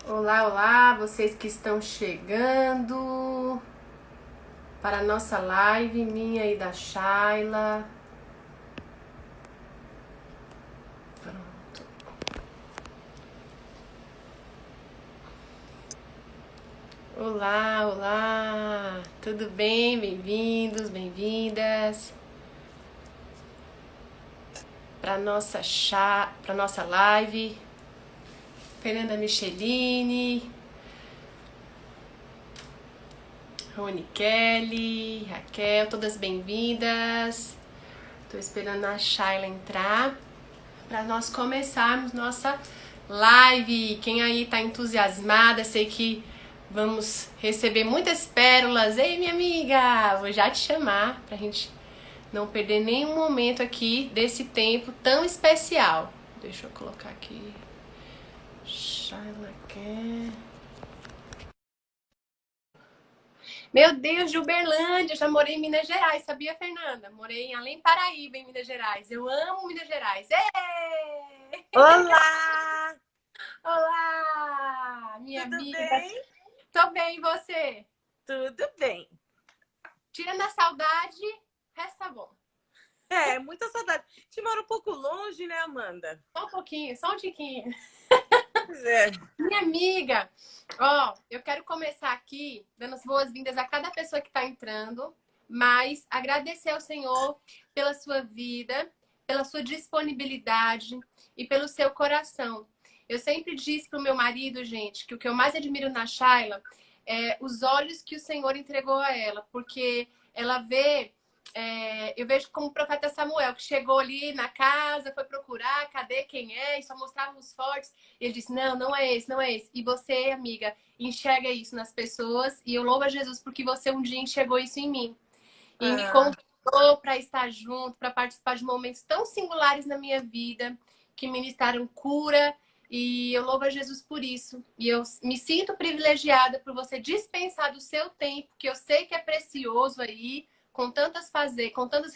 Olá, olá, vocês que estão chegando para a nossa live, minha e da Shayla. Pronto. Olá, olá, tudo bem? Bem-vindos, bem-vindas para nossa live. Fernanda Micheline, Rony Kelly, Raquel, todas bem-vindas. Estou esperando a Shayla entrar para nós começarmos nossa live. Quem aí tá entusiasmada, sei que vamos receber muitas pérolas. Ei, minha amiga, vou já te chamar pra gente não perder nenhum momento aqui desse tempo tão especial. Deixa eu colocar aqui. Shayla quer. Meu Deus, de Uberlândia, já morei em Minas Gerais, sabia, Fernanda? Morei em Além Paraíba, em Minas Gerais. Eu amo Minas Gerais. Ei! Olá! Olá, minha Tudo amiga. bem? Tô bem, e você? Tudo bem. Tirando a saudade, resta bom. Muita saudade. Te mora um pouco longe, né, Amanda? Só um pouquinho, só um tiquinho. Pois é. Minha amiga, ó, eu quero começar aqui dando as boas-vindas a cada pessoa que está entrando, mas agradecer ao Senhor pela sua vida, pela sua disponibilidade e pelo seu coração. Eu sempre disse pro meu marido, gente, que o que eu mais admiro na Shayla é os olhos que o Senhor entregou a ela, porque ela vê eu vejo como o profeta Samuel, que chegou ali na casa, foi procurar, cadê quem é, e só mostrava os fortes. E ele disse, não, não é esse, não é esse. E você, amiga, enxerga isso nas pessoas, e eu louvo a Jesus porque você um dia enxergou isso em mim. E me Ah, convidou para estar junto, para participar de momentos tão singulares na minha vida, que ministraram cura, e eu louvo a Jesus por isso. E eu me sinto privilegiada por você dispensar do seu tempo, que eu sei que é precioso aí, com tantas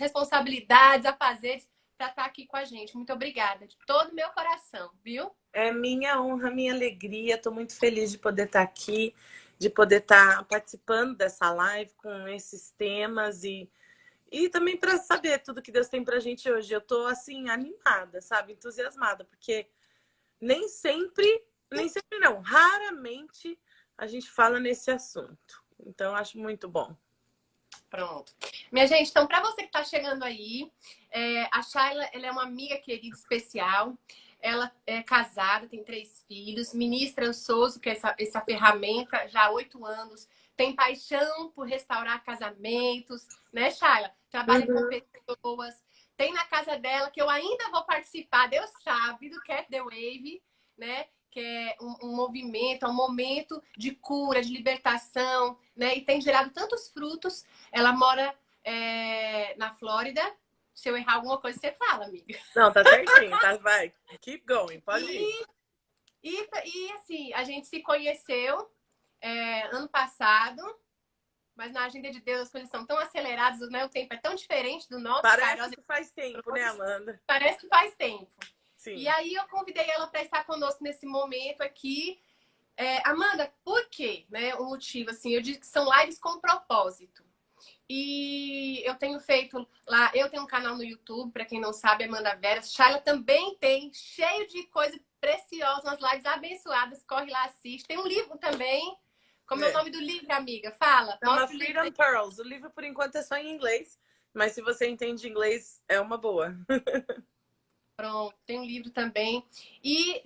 responsabilidades a fazer, para estar aqui com a gente. Muito obrigada, de todo o meu coração, viu? é minha honra, minha alegria. Estou muito feliz de poder estar aqui, de poder estar participando dessa live com esses temas e também para saber tudo que Deus tem para a gente hoje. Eu estou assim animada, sabe, entusiasmada, porque nem sempre não, raramente a gente fala nesse assunto. Então, eu acho muito bom. Pronto. Minha gente, então, para você que está chegando aí, a Shayla, ela é uma amiga querida especial. Ela é casada, tem 3 filhos, ministra eu Souza, que é essa ferramenta, já há 8 anos. Tem paixão por restaurar casamentos, né, Shayla? Trabalha com Uhum. pessoas. Tem na casa dela, que eu ainda vou participar, Deus sabe, do Cat the Wave, né? Que é um movimento, é um momento de cura, de libertação, né? E tem gerado tantos frutos. Ela mora na Flórida. Se eu errar alguma coisa, você fala, amiga. Não, tá certinho, tá? Vai, keep going, pode ir. E, e assim, a gente se conheceu ano passado, mas na agenda de Deus as coisas são tão aceleradas, né? O tempo é tão diferente do nosso, Parece Kairos, que faz tempo, né, Amanda? parece que faz tempo. E Sim. aí eu convidei ela para estar conosco nesse momento aqui. Amanda, por quê? Né, o motivo, assim, eu digo que são lives com propósito. E eu tenho feito lá, eu tenho um canal no YouTube, para quem não sabe, Amanda Vera. Shayla também tem, cheio de coisa preciosa, umas lives abençoadas. Corre lá, assiste. Tem um livro também. Como é o É. nome do livro, amiga? Fala, Chama mostra o livro Freedom aí. Pearls. O livro, por enquanto, é só em inglês, mas se você entende inglês, é uma boa. Pronto, tem um livro também. E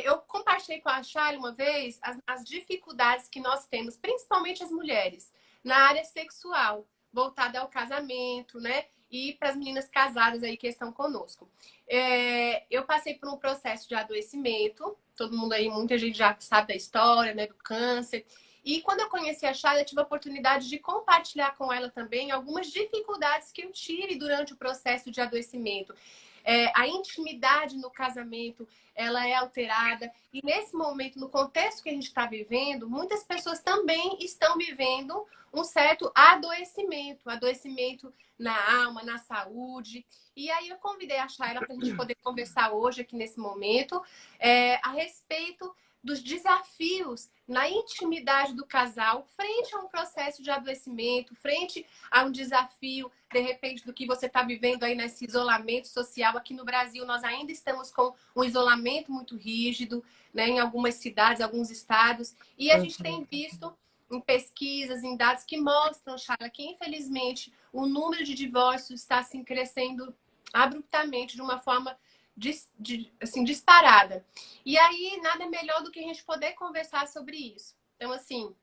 eu compartilhei com a Shayla uma vez as dificuldades que nós temos, principalmente as mulheres, na área sexual, voltada ao casamento, né? E para as meninas casadas aí que estão conosco. Eu passei por um processo de adoecimento, todo mundo aí, muita gente já sabe da história, né? Do câncer. E quando eu conheci a Shayla, eu tive a oportunidade de compartilhar com ela também algumas dificuldades que eu tive durante o processo de adoecimento. A intimidade no casamento ela é alterada e nesse momento, no contexto que a gente está vivendo, muitas pessoas também estão vivendo um certo adoecimento na alma, na saúde. E aí eu convidei a Shayla para a gente poder conversar hoje aqui nesse momento a respeito dos desafios na intimidade do casal, frente a um processo de adoecimento, frente a um desafio, de repente, do que você está vivendo aí nesse isolamento social. Aqui no Brasil, nós ainda estamos com um isolamento muito rígido, né, em algumas cidades, alguns estados, e a gente tem visto em pesquisas, em dados que mostram, Charla, que infelizmente o número de divórcios está assim, crescendo abruptamente, de uma forma assim, disparada. E aí, nada melhor do que a gente poder conversar sobre isso. Então, assim,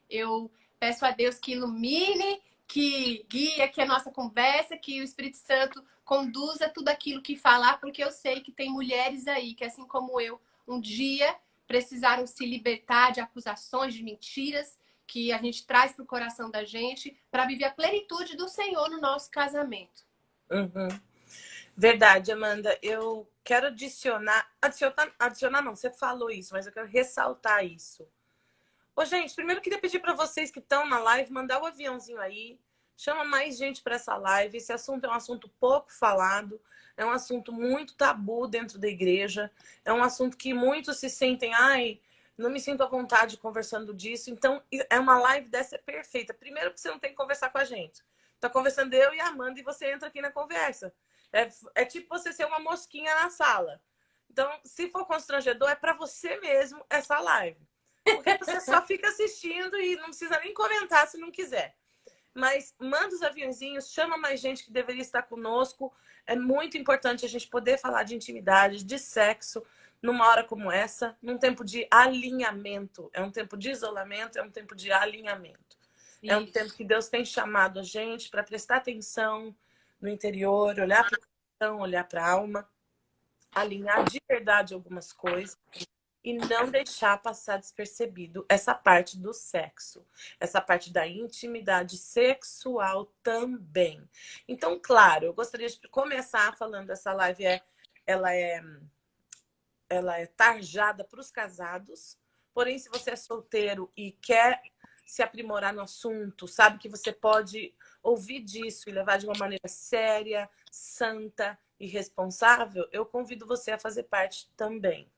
eu peço a Deus que ilumine, que guie aqui a nossa conversa, que o Espírito Santo conduza tudo aquilo que falar, porque eu sei que tem mulheres aí que, assim como eu, um dia precisaram se libertar de acusações, de mentiras que a gente traz para o coração da gente para viver a plenitude do Senhor no nosso casamento. Uhum. Verdade, Amanda. Eu quero adicionar não, você falou isso, mas eu quero ressaltar isso. Ô, gente, primeiro eu queria pedir para vocês que estão na live, mandar o aviãozinho aí, chama mais gente para essa live. Esse assunto é um assunto pouco falado, é um assunto muito tabu dentro da igreja, é um assunto que muitos se sentem, ai, não me sinto à vontade conversando disso. Então, é uma live dessa perfeita. Primeiro porque você não tem que conversar com a gente. Tá conversando eu e a Amanda e você entra aqui na conversa. É tipo você ser uma mosquinha na sala. Então, se for constrangedor, é para você mesmo essa live. Porque você só fica assistindo e não precisa nem comentar se não quiser. Mas manda os aviãozinhos, chama mais gente que deveria estar conosco. É muito importante a gente poder falar de intimidade, de sexo, numa hora como essa, num tempo de alinhamento. É um tempo de isolamento, é um tempo de alinhamento. É um tempo que Deus tem chamado a gente para prestar atenção no interior, olhar para o coração, olhar para a alma, alinhar de verdade algumas coisas e não deixar passar despercebido essa parte do sexo, essa parte da intimidade sexual também. Então, claro, eu gostaria de começar falando essa live ela é ela é tarjada para os casados. Porém, se você é solteiro e quer se aprimorar no assunto, sabe que você pode ouvir disso e levar de uma maneira séria, santa e responsável, eu convido você a fazer parte também.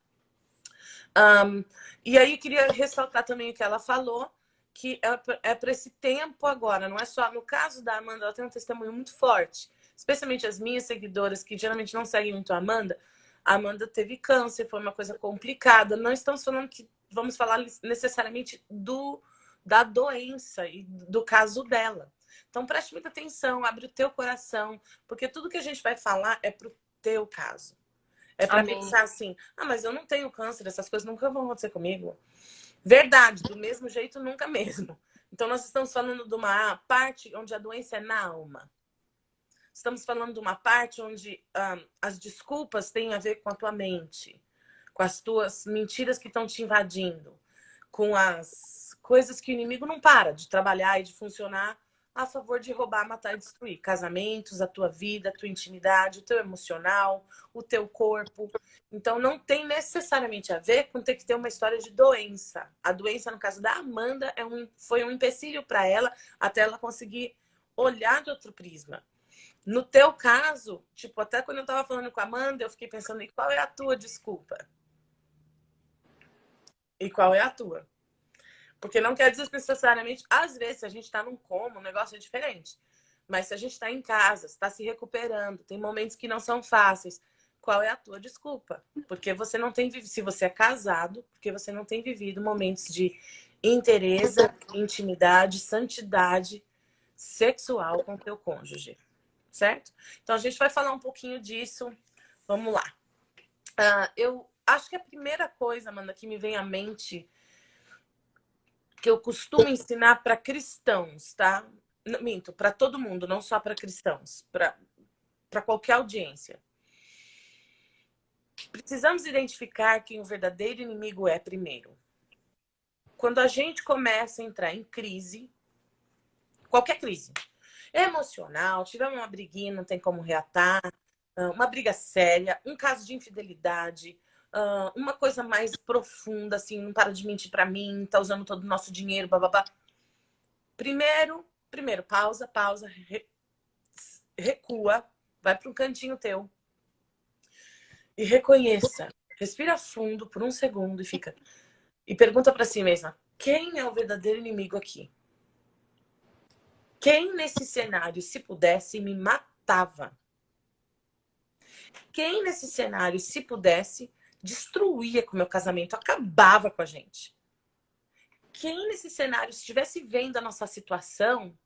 E aí queria ressaltar também o que ela falou, que é para esse tempo agora, não é só no caso da Amanda, ela tem um testemunho muito forte, especialmente as minhas seguidoras que geralmente não seguem muito a Amanda teve câncer, foi uma coisa complicada. Não estamos falando que vamos falar necessariamente da doença e do caso dela. Então preste muita atenção, abre o teu coração, porque tudo que a gente vai falar é pro teu caso. É para pensar assim, mas eu não tenho câncer, essas coisas nunca vão acontecer comigo. Verdade, do mesmo jeito, nunca mesmo. Então nós estamos falando de uma parte onde a doença é na alma. Estamos falando de uma parte onde as desculpas têm a ver com a tua mente, com as tuas mentiras que estão te invadindo, com as coisas que o inimigo não para de trabalhar e de funcionar a favor de roubar, matar e destruir. Casamentos, a tua vida, a tua intimidade, o teu emocional, o teu corpo. Então, não tem necessariamente a ver com ter que ter uma história de doença. A doença, no caso da Amanda, foi um empecilho para ela até ela conseguir olhar de outro prisma. No teu caso, tipo, até quando eu tava falando com a Amanda, eu fiquei pensando em qual é a tua desculpa. E qual é a tua. Porque não quer dizer necessariamente, às vezes, se a gente tá num coma, o negócio é diferente. Mas se a gente tá em casa, está se recuperando, tem momentos que não são fáceis, qual é a tua desculpa? Porque você não tem vivido, se você é casado, porque você não tem vivido momentos de interesse, intimidade, santidade sexual com teu cônjuge. Certo? Então, a gente vai falar um pouquinho disso. Vamos lá. Eu acho que a primeira coisa, Amanda, que me vem à mente, que eu costumo ensinar para cristãos, tá? Minto, para todo mundo, não só para cristãos, para qualquer audiência. Precisamos identificar quem o verdadeiro inimigo é primeiro. Quando a gente começa a entrar em crise, qualquer crise, emocional, tivemos uma briguinha, não tem como reatar, uma briga séria, um caso de infidelidade, uma coisa mais profunda, assim, não para de mentir para mim, tá usando todo o nosso dinheiro, bababá. Primeiro, pausa, recua, vai para um cantinho teu e reconheça. Respira fundo por um segundo e fica, e pergunta para si mesma, quem é o verdadeiro inimigo aqui? Quem nesse cenário, se pudesse, me matava? Quem nesse cenário, se pudesse, destruía com o meu casamento, acabava com a gente? Quem nesse cenário, se estivesse vendo a nossa situação,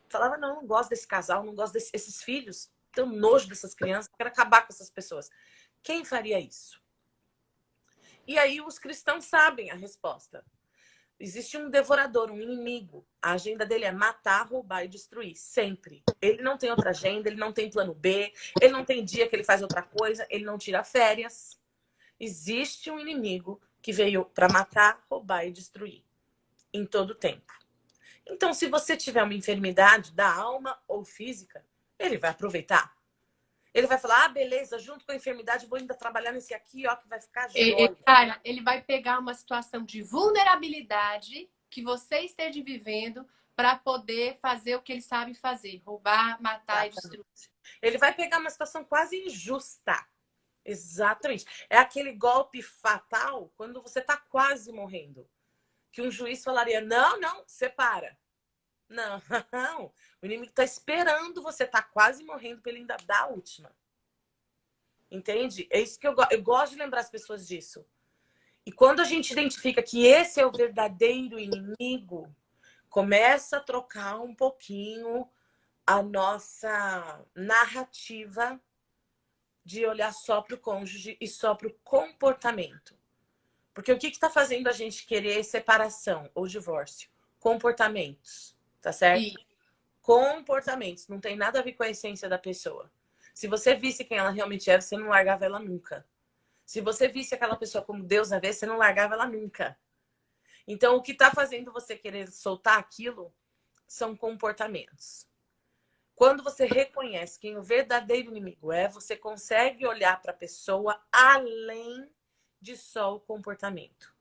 falava, não, não gosto desse casal, não gosto desses filhos, tenho nojo dessas crianças, quero acabar com essas pessoas. Quem faria isso? E aí os cristãos sabem a resposta. Existe um devorador, um inimigo. A agenda dele é matar, roubar e destruir, sempre. Ele não tem outra agenda, ele não tem plano B, ele não tem dia que ele faz outra coisa, ele não tira férias. Existe um inimigo que veio para matar, roubar e destruir, em todo tempo. Então, se você tiver uma enfermidade da alma ou física, ele vai aproveitar. Ele vai falar, ah, beleza, junto com a enfermidade, vou ainda trabalhar nesse aqui, ó, que vai ficar jóia. Cara, ele vai pegar uma situação de vulnerabilidade que você esteja vivendo para poder fazer o que ele sabe fazer, roubar, matar e destruir. Ele vai pegar uma situação quase injusta. Exatamente. É aquele golpe fatal quando você está quase morrendo. Que um juiz falaria, não, não, separa. Não, o inimigo está esperando você estar quase morrendo para ele ainda dar a última. Entende? É isso que eu gosto de lembrar as pessoas disso. E quando a gente identifica que esse é o verdadeiro inimigo, começa a trocar um pouquinho a nossa narrativa de olhar só para o cônjuge e só para o comportamento. Porque o que está fazendo a gente querer separação ou divórcio? Comportamentos, tá certo? Comportamentos, não tem nada a ver com a essência da pessoa. Se você visse quem ela realmente era, você não largava ela nunca. Se você visse aquela pessoa como Deus a vê, você não largava ela nunca. Então, o que está fazendo você querer soltar aquilo são comportamentos. Quando você reconhece quem o verdadeiro inimigo é, você consegue olhar para a pessoa além de só o comportamento.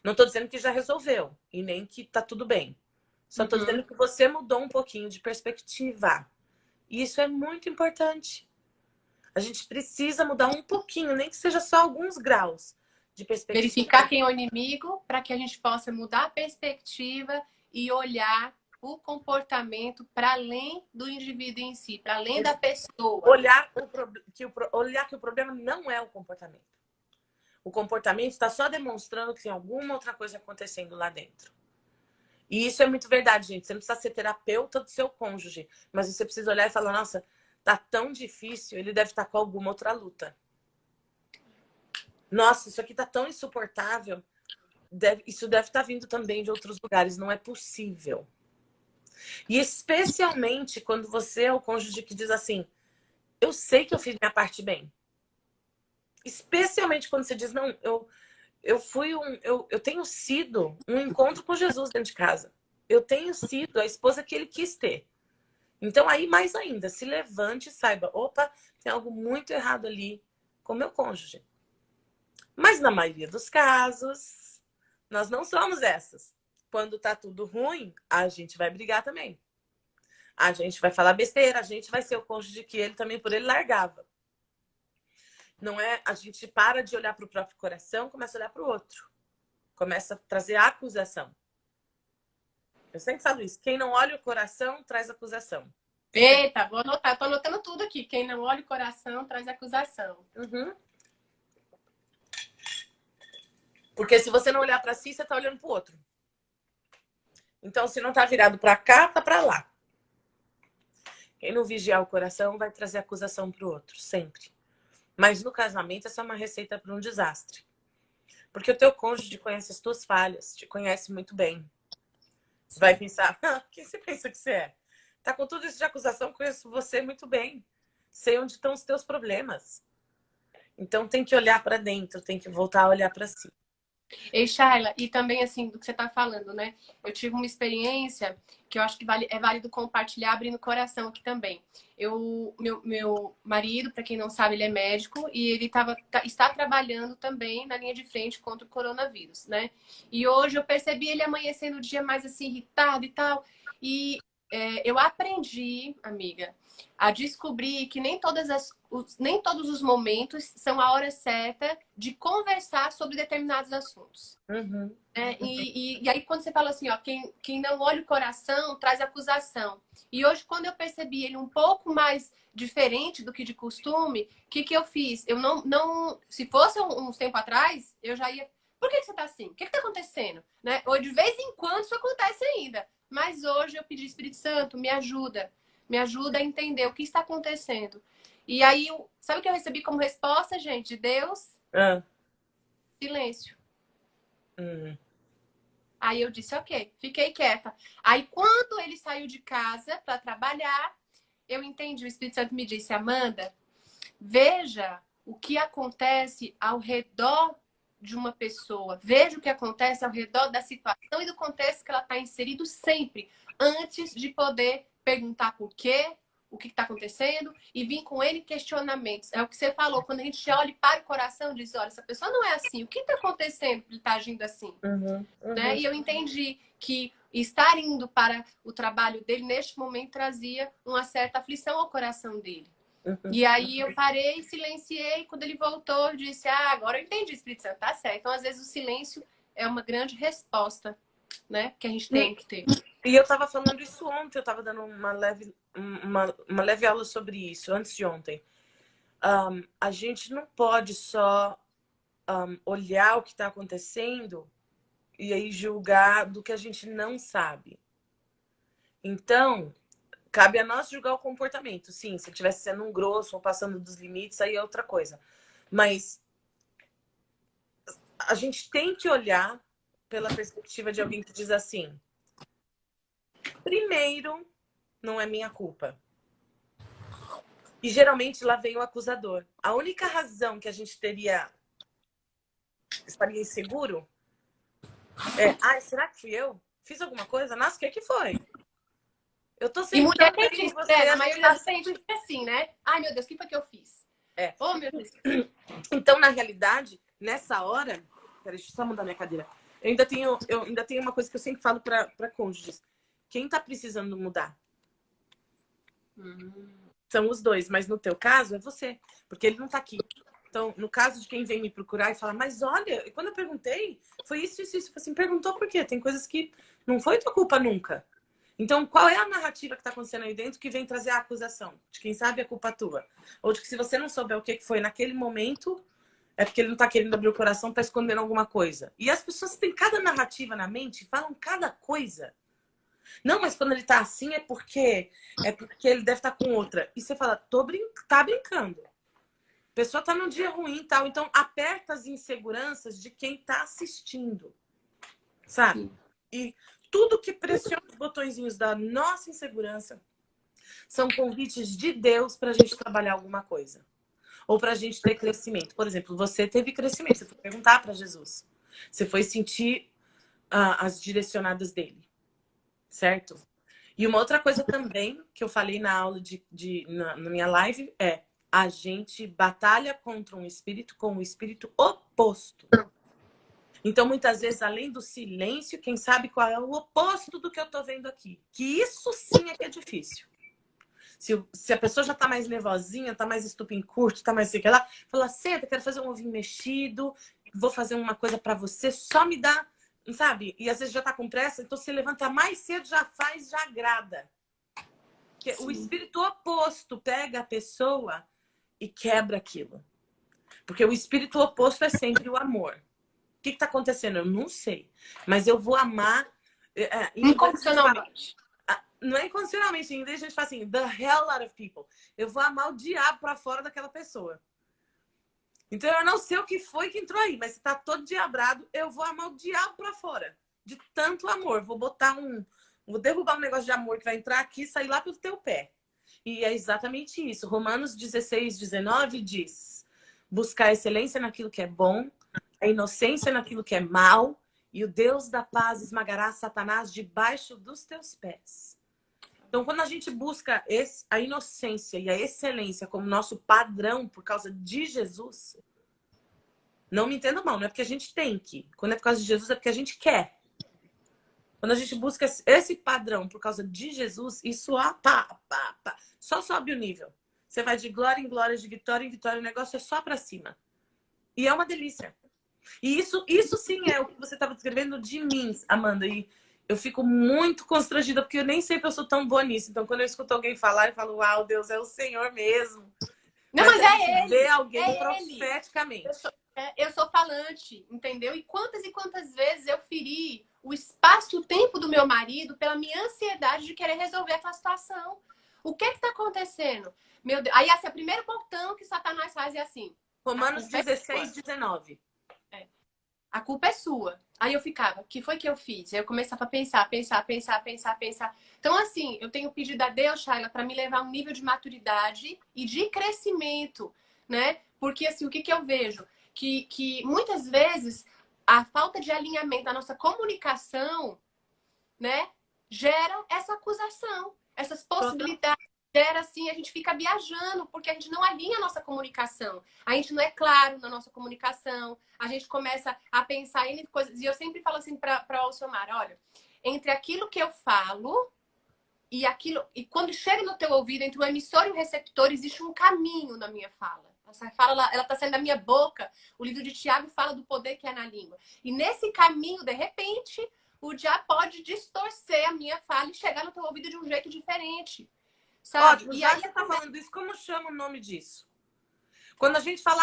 Não estou dizendo que já resolveu e nem que está tudo bem. Só estou dizendo que você mudou um pouquinho de perspectiva. E isso é muito importante. A gente precisa mudar um pouquinho, nem que seja só alguns graus de perspectiva. Verificar quem é o inimigo para que a gente possa mudar a perspectiva e olhar o comportamento para além do indivíduo em si, para além da pessoa. Olhar que o problema não é o comportamento. O comportamento está só demonstrando que tem alguma outra coisa acontecendo lá dentro. E isso é muito verdade, gente. Você não precisa ser terapeuta do seu cônjuge, mas você precisa olhar e falar, nossa, tá tão difícil, ele deve estar com alguma outra luta. Nossa, isso aqui tá tão insuportável. Isso deve estar vindo também de outros lugares. Não é possível. E especialmente quando você é o cônjuge que diz assim, eu sei que eu fiz minha parte bem. Especialmente quando você diz, não, eu tenho sido um encontro com Jesus dentro de casa. Eu tenho sido a esposa que ele quis ter. Então aí mais ainda, se levante e saiba, opa, tem algo muito errado ali com meu cônjuge. Mas na maioria dos casos, nós não somos essas. Quando tá tudo ruim, a gente vai brigar também. A gente vai falar besteira, a gente vai ser o cônjuge que ele também por ele largava. Não é? A gente para de olhar para o próprio coração, começa a olhar para o outro. Começa a trazer a acusação. Eu sempre falo isso. Quem não olha o coração, traz acusação. Eita, vou anotar. Tô anotando tudo aqui. Quem não olha o coração, traz acusação. Porque se você não olhar para si, você tá olhando pro outro. Então, se não tá virado para cá, tá para lá. Quem não vigiar o coração vai trazer acusação pro outro, sempre. Mas no casamento, essa é uma receita para um desastre. Porque o teu cônjuge te conhece as tuas falhas, te conhece muito bem. Você vai pensar, quem você pensa que você é? Tá com tudo isso de acusação, conheço você muito bem. Sei onde estão os teus problemas. Então tem que olhar para dentro, tem que voltar a olhar para si. Ei, Shayla, e também assim, do que você tá falando, né? Eu tive uma experiência que eu acho que é válido compartilhar abrindo o coração aqui também. Meu marido, para quem não sabe, ele é médico e ele está trabalhando também na linha de frente contra o coronavírus, né? E hoje eu percebi ele amanhecendo o dia mais assim, irritado e tal. E eu aprendi, amiga, a descobrir que nem todos os momentos são a hora certa de conversar sobre determinados assuntos. Uhum. E aí, quando você fala assim, ó, quem não olha o coração traz acusação. E hoje, quando eu percebi ele um pouco mais diferente do que de costume, o que eu fiz? Eu não. Se fosse uns tempo atrás, eu já ia. Por que você tá assim? O que tá acontecendo? Né? Ou de vez em quando isso acontece ainda. Mas hoje eu pedi, Espírito Santo, me ajuda. Me ajuda a entender o que está acontecendo. E aí, sabe o que eu recebi como resposta, gente? De Deus? Ah. Silêncio. Uhum. Aí eu disse, ok, fiquei quieta. Aí quando ele saiu de casa para trabalhar, eu entendi, o Espírito Santo me disse, Amanda, veja o que acontece ao redor de uma pessoa. Veja o que acontece ao redor da situação e do contexto que ela está inserido sempre, antes de poder perguntar por quê, o que está acontecendo e vir com ele questionamentos. É o que você falou, quando a gente olha para o coração e diz, olha, essa pessoa não é assim, o que está acontecendo para ele estar agindo assim? Uhum. Né? E eu entendi que estar indo para o trabalho dele neste momento trazia uma certa aflição ao coração dele. Uhum. E aí eu parei, silenciei, quando ele voltou, eu disse, agora eu entendi, Espírito Santo, tá certo. Então, às vezes, o silêncio é uma grande resposta, né? Que a gente tem que ter. E eu tava falando isso ontem, eu tava dando uma leve aula sobre isso, antes de ontem. A gente não pode só olhar o que está acontecendo e aí julgar do que a gente não sabe. Então, cabe a nós julgar o comportamento. Sim, se estivesse sendo um grosso ou passando dos limites, aí é outra coisa. Mas a gente tem que olhar pela perspectiva de alguém que diz assim: primeiro, não é minha culpa. E geralmente lá vem o acusador. A única razão que a gente estaria inseguro será que fui eu? Fiz alguma coisa? Nossa, o que foi? Eu tô E sempre mulher tão tem bem com isso, você. né? Na A gente maioria tá das vezes a gente fica assim, né? Ai, meu Deus, o que foi que eu fiz? É. Oh, meu Deus. Então, na realidade, nessa hora... Peraí, deixa eu só mudar minha cadeira. Eu ainda tenho uma coisa que eu sempre falo para cônjuges. Quem tá precisando mudar? São os dois, mas no teu caso é você, porque ele não tá aqui. Então, no caso de quem vem me procurar e fala, mas olha, quando eu perguntei, foi isso. Eu falei assim, perguntou por quê? Tem coisas que não foi tua culpa nunca. Então, qual é a narrativa que tá acontecendo aí dentro que vem trazer a acusação? De quem sabe é culpa tua. Ou de que se você não souber o que foi naquele momento, é porque ele não tá querendo abrir o coração, tá escondendo alguma coisa. E as pessoas têm cada narrativa na mente, falam cada coisa. Não, mas quando ele tá assim é porque ele deve estar com outra. E você fala, tá brincando. A pessoa tá num dia ruim e tal. Então, aperta as inseguranças de quem tá assistindo. Sabe? E tudo que pressiona os botõezinhos da nossa insegurança são convites de Deus pra gente trabalhar alguma coisa. Ou pra gente ter crescimento. Por exemplo, você teve crescimento. Você foi perguntar pra Jesus. Você foi sentir as direcionadas dele. Certo? E uma outra coisa também que eu falei na aula na minha live é: a gente batalha contra um espírito com um espírito oposto. Então, muitas vezes, além do silêncio, quem sabe qual é o oposto do que eu tô vendo aqui? Que isso sim é que é difícil. Se a pessoa já tá mais nervosinha, tá mais estupim curto, tá mais sei lá, fala, senta, quero fazer um ovinho mexido, vou fazer uma coisa para você, só me dá, sabe? E às vezes já tá com pressa, então você levanta mais cedo, já faz, já agrada. Porque o espírito oposto pega a pessoa e quebra aquilo. Porque o espírito oposto é sempre o amor. O que tá acontecendo? Eu não sei. Mas eu vou amar. Incondicionalmente. Não é incondicionalmente. Em inglês a gente fala assim, the hell out of people. Eu vou amar o diabo pra fora daquela pessoa. Então eu não sei o que foi que entrou aí, mas você tá todo diabrado, eu vou amar o diabo pra fora. De tanto amor. Vou derrubar um negócio de amor que vai entrar aqui e sair lá pelo teu pé. E é exatamente isso. Romanos 16, 19 diz: buscar a excelência naquilo que é bom, a inocência naquilo que é mal, e o Deus da paz esmagará Satanás debaixo dos teus pés. Então, quando a gente busca a inocência e a excelência como nosso padrão por causa de Jesus, não me entenda mal, não é porque a gente tem que. Quando é por causa de Jesus, é porque a gente quer. Quando a gente busca esse padrão por causa de Jesus, isso só sobe o nível. Você vai de glória em glória, de vitória em vitória, o negócio é só pra cima. E é uma delícia. E isso sim é o que você estava descrevendo de mim, Amanda. E eu fico muito constrangida, porque eu nem sempre eu sou tão boa nisso. Então, quando eu escuto alguém falar, eu falo, uau, Deus, é o Senhor mesmo. Não, Mas mas a gente é vê ele. alguém É ele. profeticamente. Eu sou falante, entendeu? E quantas vezes eu feri o espaço e o tempo do meu marido pela minha ansiedade de querer resolver aquela situação. O que está acontecendo? Meu Deus. Aí, assim, o primeiro botão que Satanás faz é assim. Romanos 16, 19. A culpa é sua. Aí eu ficava, o que foi que eu fiz? Aí eu começava a pensar. Então, assim, eu tenho pedido a Deus, Shayla, para me levar a um nível de maturidade e de crescimento, né? Porque, assim, o que eu vejo? Que muitas vezes a falta de alinhamento da nossa comunicação, né, gera essa acusação, essas possibilidades. Gera assim, a gente fica viajando, porque a gente não alinha a nossa comunicação. A gente não é claro na nossa comunicação, a gente começa a pensar em coisas. E eu sempre falo assim para o Alciomar, olha, entre aquilo que eu falo e aquilo. E quando chega no teu ouvido, entre o emissor e o receptor, existe um caminho na minha fala. Essa fala, ela está saindo da minha boca. O livro de Tiago fala do poder que é na língua. E nesse caminho, de repente, o diabo pode distorcer a minha fala e chegar no teu ouvido de um jeito diferente. Sabe? Ótimo, E já aí que você tá falando isso, como chama o nome disso? Quando a gente fala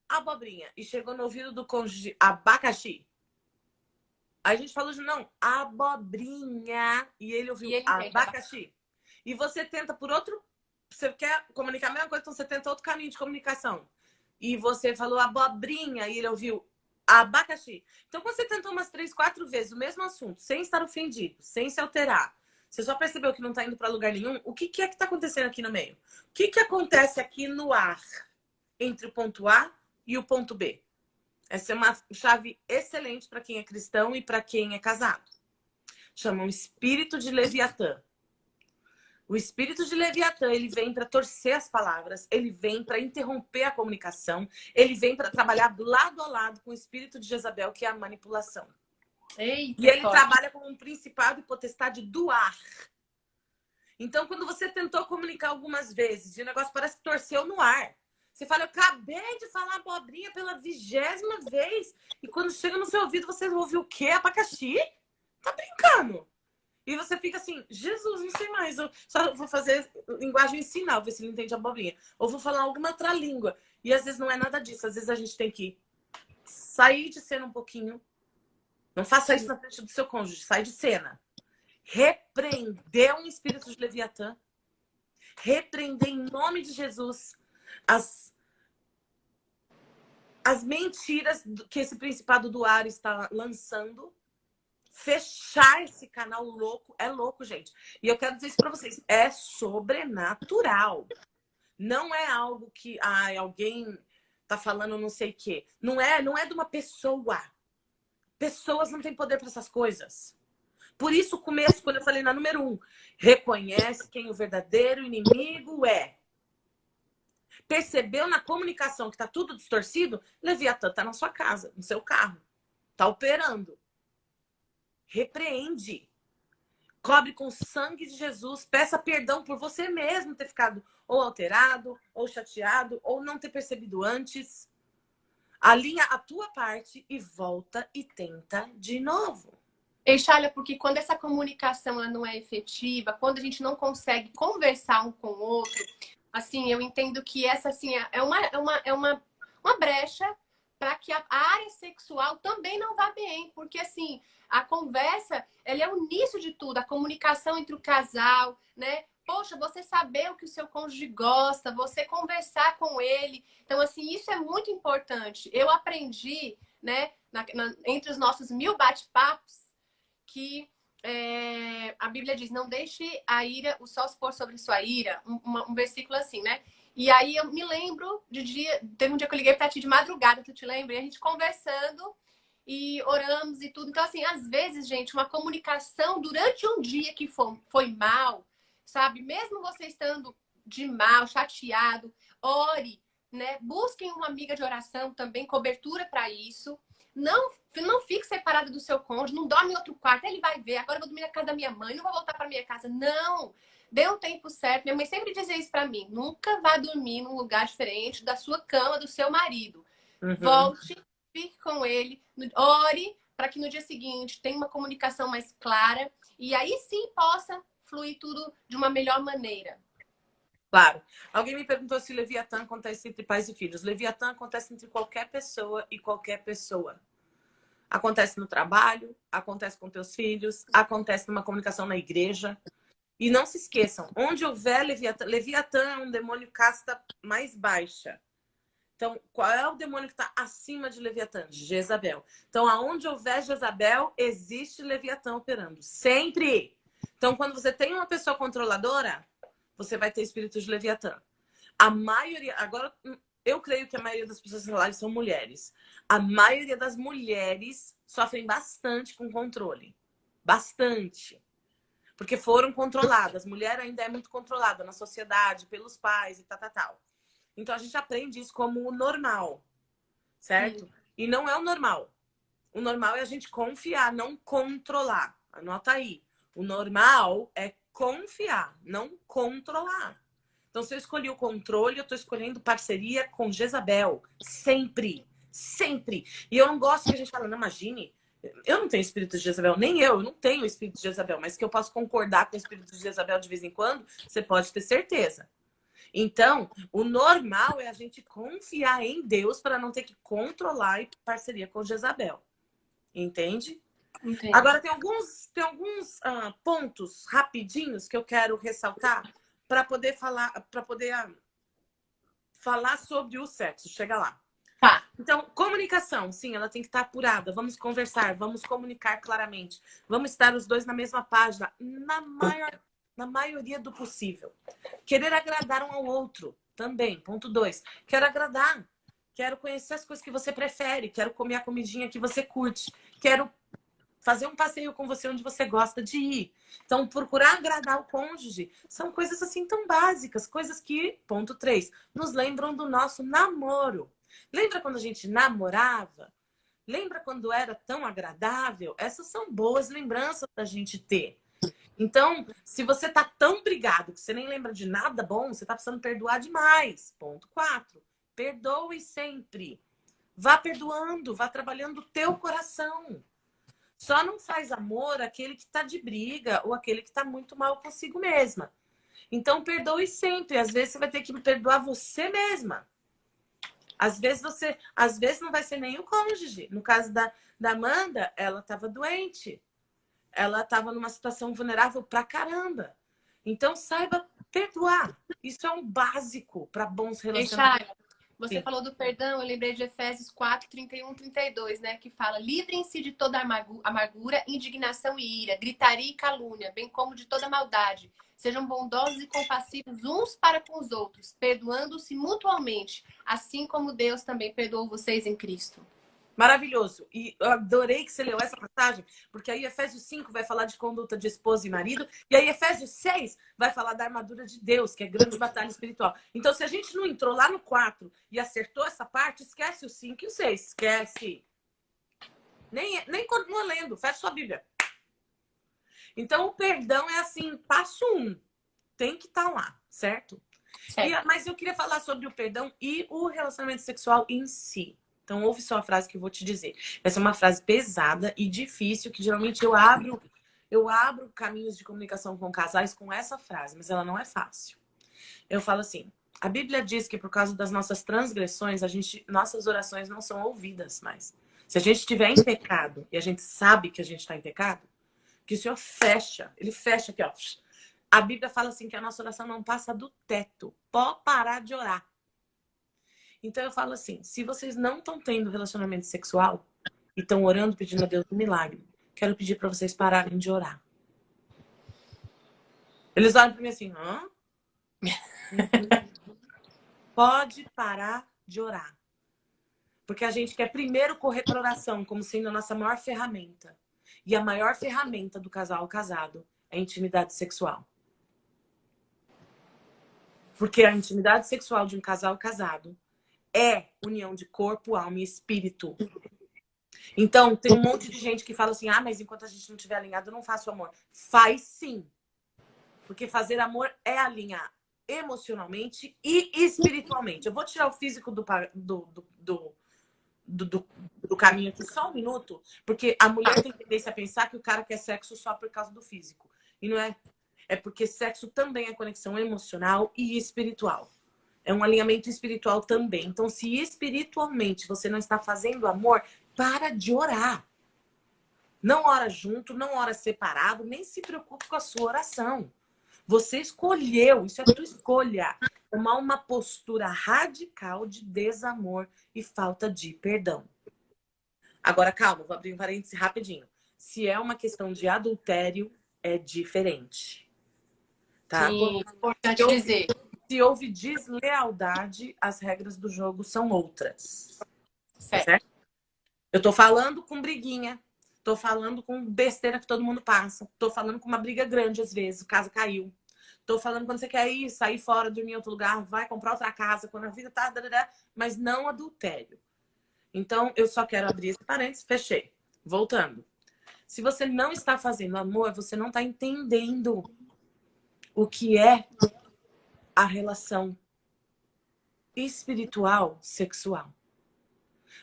abobrinha e chegou no ouvido do cônjuge abacaxi, a gente falou de não, abobrinha, e ele ouviu ele entende abacaxi. E você tenta por outro, você quer comunicar a mesma coisa, então você tenta outro caminho de comunicação. E você falou abobrinha e ele ouviu abacaxi. Então, quando você tentou umas 3, 4 vezes o mesmo assunto, sem estar ofendido, sem se alterar, você só percebeu que não está indo para lugar nenhum, o que é que está acontecendo aqui no meio? O que acontece aqui no ar entre o ponto A e o ponto B? Essa é uma chave excelente para quem é cristão e para quem é casado. Chama o espírito de Leviatã. O espírito de Leviatã, ele vem para torcer as palavras, ele vem para interromper a comunicação, ele vem para trabalhar lado a lado com o espírito de Jezabel, que é a manipulação. Eita, e ele forte. trabalha como um principado e potestade do ar. Então, quando você tentou comunicar algumas vezes e o negócio parece que torceu no ar, você fala, eu acabei de falar abobrinha pela 20ª vez, e quando chega no seu ouvido, você ouve o quê? Abacaxi? Tá brincando? E você fica assim, Jesus, não sei mais. Eu só vou fazer linguagem sinal, ver se ele entende a abobrinha. Ou vou falar alguma outra língua. E às vezes não é nada disso. Às vezes a gente tem que sair de cena um pouquinho. Não faça isso na frente do seu cônjuge. Sai de cena. Repreender um espírito de Leviatã. Repreender em nome de Jesus as mentiras que esse principado do ar está lançando. Fechar esse canal louco é louco, gente. E eu quero dizer isso pra vocês. É sobrenatural. Não é algo que alguém tá falando não sei o quê. Não é de uma pessoa. Pessoas não têm poder para essas coisas. Por isso, o começo, quando eu falei na número 1, reconhece quem o verdadeiro inimigo é. Percebeu na comunicação que tá tudo distorcido? Leviatã tá na sua casa, no seu carro. Tá operando. Repreende. Cobre com o sangue de Jesus. Peça perdão por você mesmo ter ficado ou alterado, ou chateado, ou não ter percebido antes. Alinha a tua parte e volta e tenta de novo. Eixalha, porque quando essa comunicação ela não é efetiva, quando a gente não consegue conversar um com o outro, assim, eu entendo que essa assim, uma brecha para que a área sexual também não vá bem, porque assim, a conversa, ela é o início de tudo, a comunicação entre o casal, né? Poxa, você saber o que o seu cônjuge gosta, você conversar com ele. Então, assim, isso é muito importante. Eu aprendi, né, entre os nossos 1000 bate-papos, que a Bíblia diz, não deixe a ira, o sol se pôr sobre sua ira. Um versículo assim, né? E aí eu me lembro teve um dia que eu liguei pra ti de madrugada, tu te lembra? E a gente conversando e oramos e tudo. Então, assim, às vezes, gente, uma comunicação durante um dia que foi mal, sabe? Mesmo você estando de mal, chateado, ore, né? Busquem uma amiga de oração também, cobertura para isso. Não fique separado do seu cônjuge, não dorme em outro quarto, ele vai ver, agora eu vou dormir na casa da minha mãe, não vou voltar para minha casa. Não! Dê o tempo certo. Minha mãe sempre dizia isso para mim. Nunca vá dormir num lugar diferente da sua cama, do seu marido. Uhum. Volte, fique com ele, ore para que no dia seguinte tenha uma comunicação mais clara e aí sim possa fluir tudo de uma melhor maneira. Claro. Alguém me perguntou se Leviatã acontece entre pais e filhos. Leviatã acontece entre qualquer pessoa e qualquer pessoa. Acontece no trabalho, acontece com teus filhos, acontece numa comunicação na igreja. E não se esqueçam, onde houver Leviatã, Leviatã é um demônio casta mais baixa. Então, qual é o demônio que está acima de Leviatã? Jezabel. Então, aonde houver Jezabel, existe Leviatã operando. Sempre! Então, quando você tem uma pessoa controladora, você vai ter espírito de Leviatã. A maioria... Agora, eu creio que a maioria das pessoas na live são mulheres. A maioria das mulheres sofrem bastante com controle. Bastante. Porque foram controladas. Mulher ainda é muito controlada na sociedade, pelos pais e tal. Então, a gente aprende isso como o normal, certo? Sim. E não é o normal. O normal é a gente confiar, não controlar. Anota aí. O normal é confiar, não controlar. Então, se eu escolhi o controle, eu estou escolhendo parceria com Jezabel. Sempre. Sempre. E eu não gosto que a gente fale, não, imagine, eu não tenho espírito de Jezabel, nem eu não tenho espírito de Jezabel, mas que eu posso concordar com o espírito de Jezabel de vez em quando, você pode ter certeza. Então, o normal é a gente confiar em Deus para não ter que controlar e parceria com Jezabel. Entende? Entendo. Agora, tem alguns pontos rapidinhos que eu quero ressaltar para poder falar sobre o sexo. Chega lá. Tá. Então, comunicação, sim, ela tem que estar apurada. Vamos conversar, vamos comunicar claramente. Vamos estar os dois na mesma página, na maioria do possível. Querer agradar um ao outro também. Ponto 2. Quero agradar. Quero conhecer as coisas que você prefere. Quero comer a comidinha que você curte. Quero fazer um passeio com você onde você gosta de ir. Então, procurar agradar o cônjuge são coisas assim tão básicas, coisas que, ponto 3, nos lembram do nosso namoro. Lembra quando a gente namorava? Lembra quando era tão agradável? Essas são boas lembranças da gente ter. Então, se você tá tão brigado que você nem lembra de nada bom, você tá precisando perdoar demais. Ponto 4. Perdoe sempre. Vá perdoando, vá trabalhando o teu coração. Só não faz amor aquele que tá de briga ou aquele que tá muito mal consigo mesma. Então, perdoe sempre. Às vezes você vai ter que perdoar você mesma. Às vezes não vai ser nem o cônjuge. No caso da Amanda, ela estava doente. Ela estava numa situação vulnerável pra caramba. Então, saiba perdoar. Isso é um básico para bons relacionamentos. Deixar. Você Sim. falou do perdão, eu lembrei de Efésios 4, 31, 32, né? Que fala: livrem-se de toda amargura, indignação e ira, gritaria e calúnia, bem como de toda maldade. Sejam bondosos e compassivos uns para com os outros, perdoando-se mutualmente, assim como Deus também perdoou vocês em Cristo. Maravilhoso. E eu adorei que você leu essa passagem, porque aí Efésios 5 vai falar de conduta de esposa e marido, e aí Efésios 6 vai falar da armadura de Deus, que é grande batalha espiritual. Então, se a gente não entrou lá no 4 e acertou essa parte, esquece o 5 e o 6. Esquece. Nem continua lendo, fecha sua Bíblia. Então, o perdão é assim, passo 1. Tem que estar lá, certo? Mas eu queria falar sobre o perdão e o relacionamento sexual em si. Então, ouve só a frase que eu vou te dizer. Essa é uma frase pesada e difícil, que geralmente eu abro caminhos de comunicação com casais com essa frase, mas ela não é fácil. Eu falo assim, a Bíblia diz que por causa das nossas transgressões, nossas orações não são ouvidas mais. Se a gente estiver em pecado e a gente sabe que a gente está em pecado, que o Senhor fecha, ele fecha aqui, ó. A Bíblia fala assim que a nossa oração não passa do teto. Pode parar de orar. Então eu falo assim, se vocês não estão tendo relacionamento sexual e estão orando pedindo a Deus um milagre, quero pedir para vocês pararem de orar. Eles olham para mim assim, hã? Pode parar de orar. Porque a gente quer primeiro correr para oração como sendo a nossa maior ferramenta. E a maior ferramenta do casal casado é a intimidade sexual. Porque a intimidade sexual de um casal casado é união de corpo, alma e espírito. Então, tem um monte de gente que fala assim, ah, mas enquanto a gente não estiver alinhado, eu não faço amor. Faz sim. Porque fazer amor é alinhar emocionalmente e espiritualmente. Eu vou tirar o físico do caminho aqui só um minuto, porque a mulher tem tendência a pensar que o cara quer sexo só por causa do físico. E não é. É porque sexo também é conexão emocional e espiritual. É um alinhamento espiritual também. Então, se espiritualmente você não está fazendo amor, para de orar. Não ora junto, não ora separado, nem se preocupe com a sua oração. Você escolheu, isso é tua escolha. Tomar uma postura radical de desamor e falta de perdão. Agora, calma, vou abrir um parêntese rapidinho. Se é uma questão de adultério, é diferente. Tá? Sim, importante dizer. Se houve deslealdade, as regras do jogo são outras. Certo. Certo? Eu tô falando com briguinha. Tô falando com besteira que todo mundo passa. Tô falando com uma briga grande, às vezes. O caso caiu. Tô falando quando você quer ir, sair fora, dormir em outro lugar, vai comprar outra casa, quando a vida tá... Mas não adultério. Então, eu só quero abrir esse parênteses, fechei. Voltando. Se você não está fazendo amor, você não está entendendo o que é a relação espiritual sexual.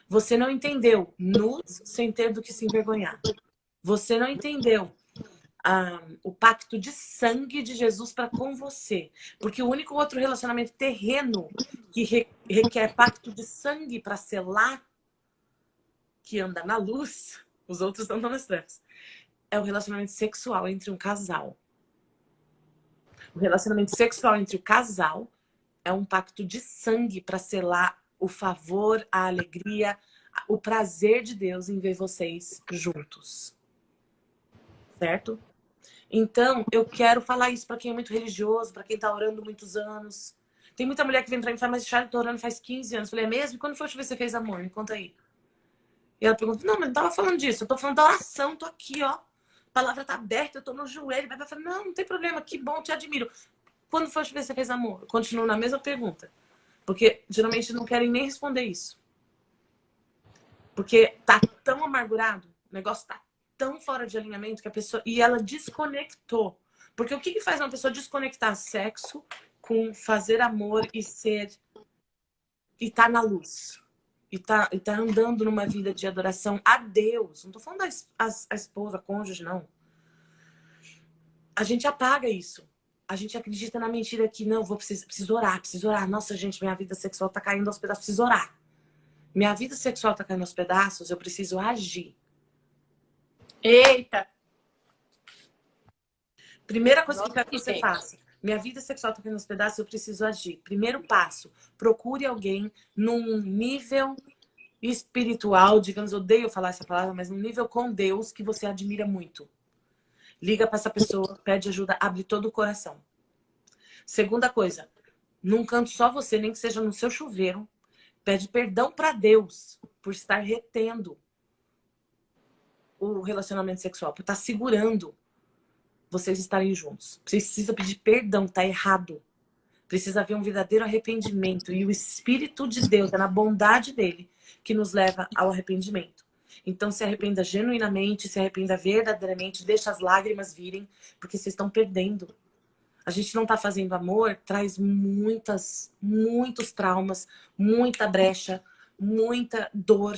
Você não entendeu nus sem ter do que se envergonhar. Você não entendeu o pacto de sangue de Jesus para com você. Porque o único outro relacionamento terreno que requer pacto de sangue para selar, que anda na luz, os outros andam nas trevas, é o relacionamento sexual entre um casal. O relacionamento sexual entre o casal é um pacto de sangue para selar o favor, a alegria, o prazer de Deus em ver vocês juntos. Certo? Então, eu quero falar isso para quem é muito religioso, para quem tá orando muitos anos. Tem muita mulher que vem pra mim e fala, mas Charlie, tô orando faz 15 anos. Eu falei, é mesmo? E quando foi que você fez amor? Me conta aí. E ela pergunta, não, mas não tava falando disso. Eu tô falando da oração, tô aqui, ó. A palavra tá aberta, eu tô no joelho. Vai falar, não, não tem problema, que bom, te admiro. Quando foi que você fez amor? Eu continuo na mesma pergunta. Porque geralmente não querem nem responder isso. Porque tá tão amargurado, o negócio tá tão fora de alinhamento que a pessoa... E ela desconectou. Porque o que faz uma pessoa desconectar sexo com fazer amor e ser... E tá na luz. E tá andando numa vida de adoração a Deus. Não tô falando a esposa, a cônjuge, não. A gente apaga isso. A gente acredita na mentira que, não, preciso orar, preciso orar. Nossa, gente, minha vida sexual tá caindo aos pedaços, preciso orar. Minha vida sexual tá caindo aos pedaços, eu preciso agir. Eita! Primeira coisa que eu quero que você faça. Minha vida sexual tá caindo aos pedaços, eu preciso agir. Primeiro passo, procure alguém num nível espiritual, digamos, odeio falar essa palavra, mas num nível com Deus que você admira muito. Liga para essa pessoa, pede ajuda, abre todo o coração. Segunda coisa, num canto só você, nem que seja no seu chuveiro, pede perdão para Deus por estar retendo o relacionamento sexual, por estar segurando vocês estarem juntos. Precisa pedir perdão, tá errado. Precisa haver um verdadeiro arrependimento. E o Espírito de Deus, é na bondade dele, que nos leva ao arrependimento. Então se arrependa genuinamente, se arrependa verdadeiramente, deixa as lágrimas virem, porque vocês estão perdendo. A gente não tá fazendo amor, traz muitos traumas, muita brecha, muita dor,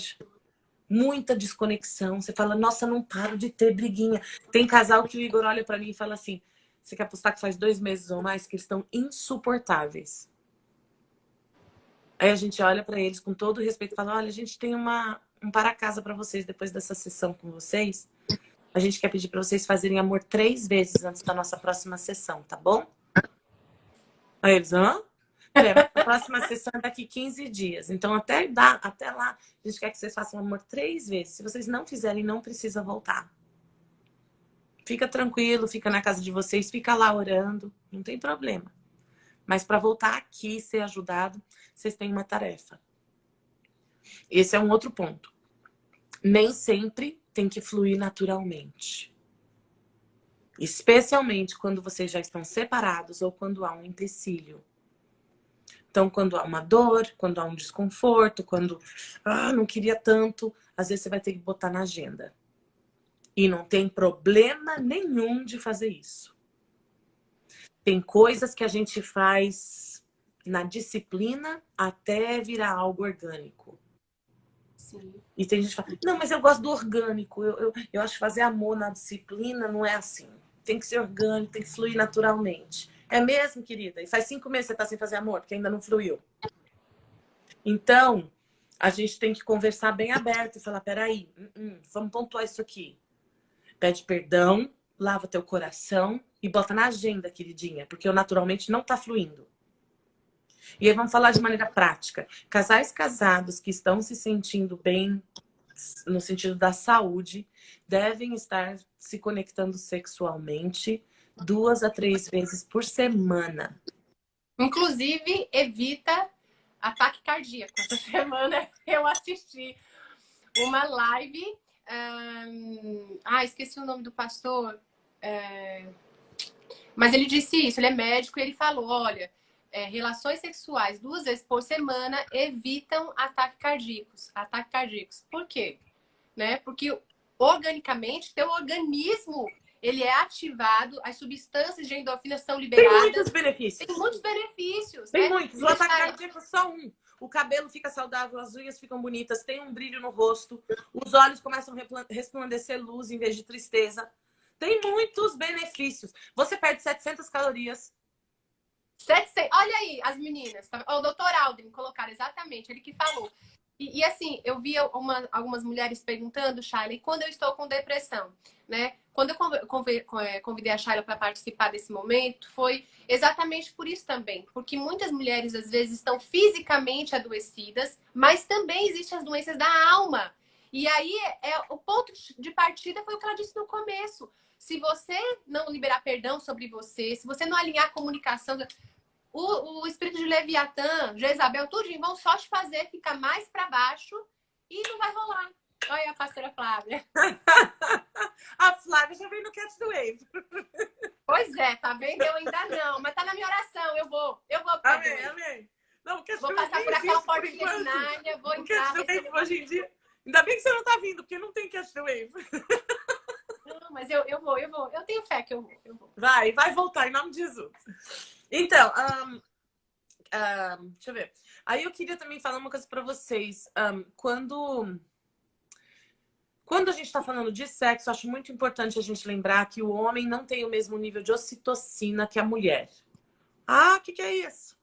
muita desconexão. Você fala, nossa, não paro de ter briguinha. Tem casal que o Igor olha pra mim e fala assim, você quer apostar que faz 2 meses ou mais que eles estão insuportáveis. Aí a gente olha pra eles com todo o respeito e fala, olha, a gente tem um para-casa pra vocês depois dessa sessão com vocês. A gente quer pedir pra vocês fazerem amor 3 vezes antes da nossa próxima sessão, tá bom? Aí eles, hã? A próxima sessão é daqui 15 dias. Então, até lá, a gente quer que vocês façam amor 3 vezes. Se vocês não fizerem, não precisa voltar. Fica tranquilo, fica na casa de vocês, fica lá orando, não tem problema. Mas para voltar aqui e ser ajudado, vocês têm uma tarefa. Esse é um outro ponto. Nem sempre tem que fluir naturalmente. Especialmente quando vocês já estão separados ou quando há um empecilho. Então, quando há uma dor, quando há um desconforto, quando não queria tanto, às vezes você vai ter que botar na agenda. E não tem problema nenhum de fazer isso. Tem coisas que a gente faz na disciplina até virar algo orgânico. Sim. E tem gente que fala, não, mas eu gosto do orgânico. Eu acho que fazer amor na disciplina não é assim. Tem que ser orgânico, tem que fluir naturalmente. É mesmo, querida? E faz 5 meses que você tá sem fazer amor, porque ainda não fluiu. Então, a gente tem que conversar bem aberto e falar, peraí, vamos pontuar isso aqui. Pede perdão, lava teu coração e bota na agenda, queridinha, porque eu naturalmente não tá fluindo. E aí vamos falar de maneira prática. Casais casados que estão se sentindo bem no sentido da saúde devem estar se conectando sexualmente 2 a 3 vezes por semana. Inclusive, evita ataque cardíaco. Essa semana eu assisti uma live. Esqueci o nome do pastor. Mas ele disse isso, ele é médico e ele falou: olha, relações sexuais 2 vezes por semana evitam ataques cardíacos. Ataques cardíacos. Por quê? Né? Porque organicamente, teu organismo ele é ativado, as substâncias de endorfina são Tem liberadas. muitos benefícios. Tem muitos benefícios. Tem né? muitos. O ataque cardíaco é só um. O cabelo fica saudável, as unhas ficam bonitas, tem um brilho no rosto, os olhos começam a resplandecer luz em vez de tristeza. Tem muitos benefícios. Você perde 700 calorias. 700. Olha aí, as meninas. Tá? O doutor Aldrin colocaram exatamente, ele que falou. E assim, eu vi algumas mulheres perguntando, Shayla, quando eu estou com depressão, né? Quando eu convidei a Shayla para participar desse momento, foi exatamente por isso também. Porque muitas mulheres, às vezes, estão fisicamente adoecidas, mas também existem as doenças da alma. E aí, o ponto de partida foi o que ela disse no começo. Se você não liberar perdão sobre você, se você não alinhar a comunicação, o espírito de Leviatã, Jezabel, tudinho, vão só te fazer ficar mais para baixo e não vai rolar. Olha a pastora Flávia. A Flávia já veio no Catch the Wave. Pois é, tá vendo? Eu ainda não, mas tá na minha oração. Eu vou. Amém, amém. Não, vou passar por aquela portinha de Nárnia, vou entrar. O Catch the Wave hoje em dia... Ainda bem que você não tá vindo, porque não tem Catch the Wave. Não, mas eu vou. Eu tenho fé que eu vou. Vai voltar, em nome de Jesus. Então, deixa eu ver. Aí eu queria também falar uma coisa pra vocês. Quando a gente tá falando de sexo, acho muito importante a gente lembrar que o homem não tem o mesmo nível de ocitocina que a mulher. Ah, o que é isso?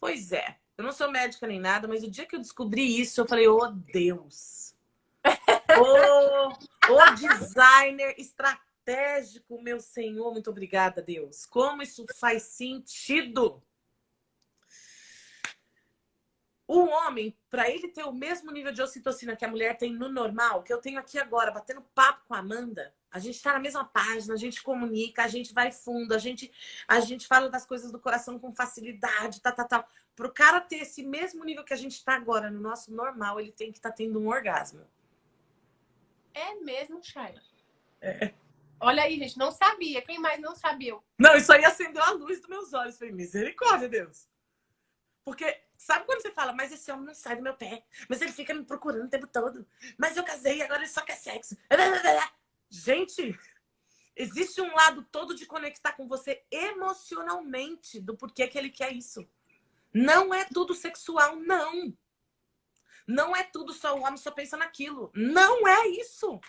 Pois é. Eu não sou médica nem nada, mas o dia que eu descobri isso, eu falei, oh Deus. O designer estratégico, meu Senhor, muito obrigada, Deus. Como isso faz sentido? O homem, para ele ter o mesmo nível de ocitocina que a mulher tem no normal, que eu tenho aqui agora, batendo papo com a Amanda, a gente está na mesma página, a gente comunica, a gente vai fundo, a gente fala das coisas do coração com facilidade, tal. Para o cara ter esse mesmo nível que a gente está agora no nosso normal, ele tem que estar tendo um orgasmo. É mesmo, Chay? É. Olha aí, gente, não sabia. Quem mais não sabia? Não, isso aí acendeu a luz dos meus olhos. Falei, misericórdia, Deus. Porque, sabe quando você fala, mas esse homem não sai do meu pé, mas ele fica me procurando o tempo todo, mas eu casei e agora ele só quer sexo. Gente, existe um lado todo de conectar com você emocionalmente do porquê que ele quer isso. Não é tudo sexual, não. Não é tudo só o homem só pensa naquilo. Não é isso.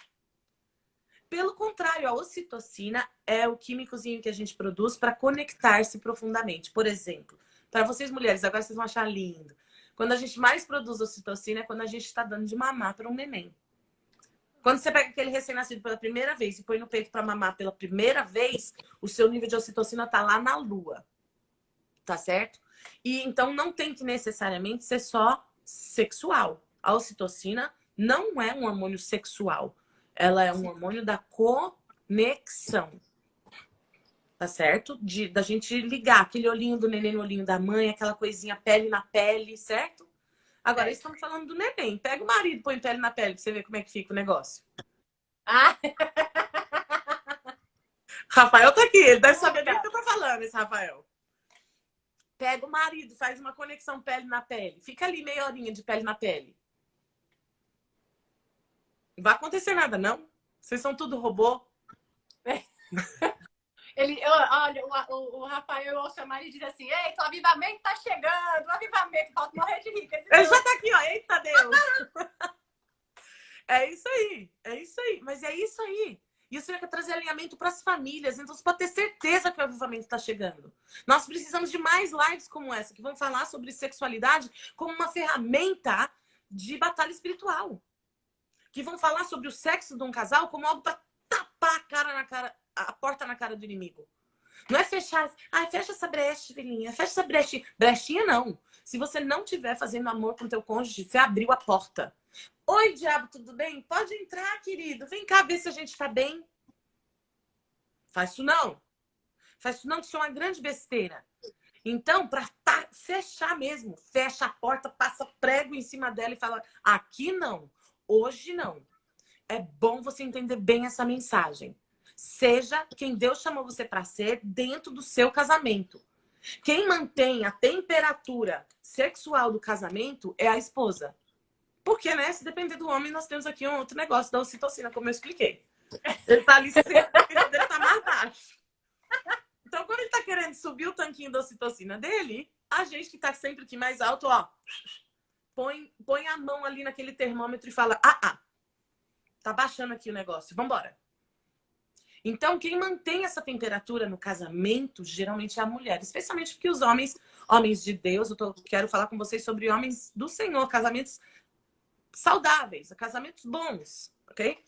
Pelo contrário, a ocitocina é o químicozinho que a gente produz para conectar-se profundamente. Por exemplo, para vocês mulheres, agora vocês vão achar lindo. Quando a gente mais produz ocitocina é quando a gente está dando de mamar para um neném. Quando você pega aquele recém-nascido pela primeira vez e põe no peito para mamar pela primeira vez, o seu nível de ocitocina tá lá na lua. Tá certo? E então não tem que necessariamente ser só sexual. A ocitocina não é um hormônio sexual. Ela é um hormônio da conexão. Tá certo? Da gente ligar aquele olhinho do neném no olhinho da mãe, aquela coisinha pele na pele, certo? Agora, estamos falando do neném. Pega o marido, põe pele na pele pra você ver como é que fica o negócio. Ah! Rafael tá aqui, ele deve saber bem o que eu tô falando, esse Rafael. Pega o marido, faz uma conexão pele na pele. Fica ali meia horinha de pele na pele. vai acontecer nada, não. Vocês são tudo robô. Olha, o Rafael, ao chamar, ele diz assim: eita, o avivamento tá chegando, o avivamento, falta morrer de rica. Ele já tá aqui, ó. Eita, Deus! É isso aí, é isso aí. Mas é isso aí. Isso é trazer alinhamento para as famílias. Então, você pode ter certeza que o avivamento está chegando. Nós precisamos de mais lives como essa, que vão falar sobre sexualidade como uma ferramenta de batalha espiritual. Que vão falar sobre o sexo de um casal como algo para tapar a porta na cara do inimigo. Não é fechar, fecha essa brecha, filhinha, fecha essa brechinha. Brechinha não. Se você não estiver fazendo amor com o teu cônjuge, você abriu a porta. Oi, diabo, tudo bem? Pode entrar, querido. Vem cá ver se a gente tá bem. Faz isso não. Faz isso não, que isso é uma grande besteira. Então, para fechar mesmo, fecha a porta, passa prego em cima dela e fala: aqui não, hoje não. É bom você entender bem essa mensagem. Seja quem Deus chamou você para ser dentro do seu casamento. Quem mantém a temperatura sexual do casamento é a esposa. Porque, né? Se depender do homem, nós temos aqui um outro negócio da ocitocina, como eu expliquei. Ele tá ali sempre, ele tá mais baixo. Então, quando ele tá querendo subir o tanquinho da ocitocina dele, a gente que tá sempre aqui mais alto, ó, põe a mão ali naquele termômetro e fala: tá baixando aqui o negócio, vambora. Então, quem mantém essa temperatura no casamento, geralmente é a mulher. Especialmente porque os homens de Deus, quero falar com vocês sobre homens do Senhor, casamentos saudáveis, casamentos bons, ok?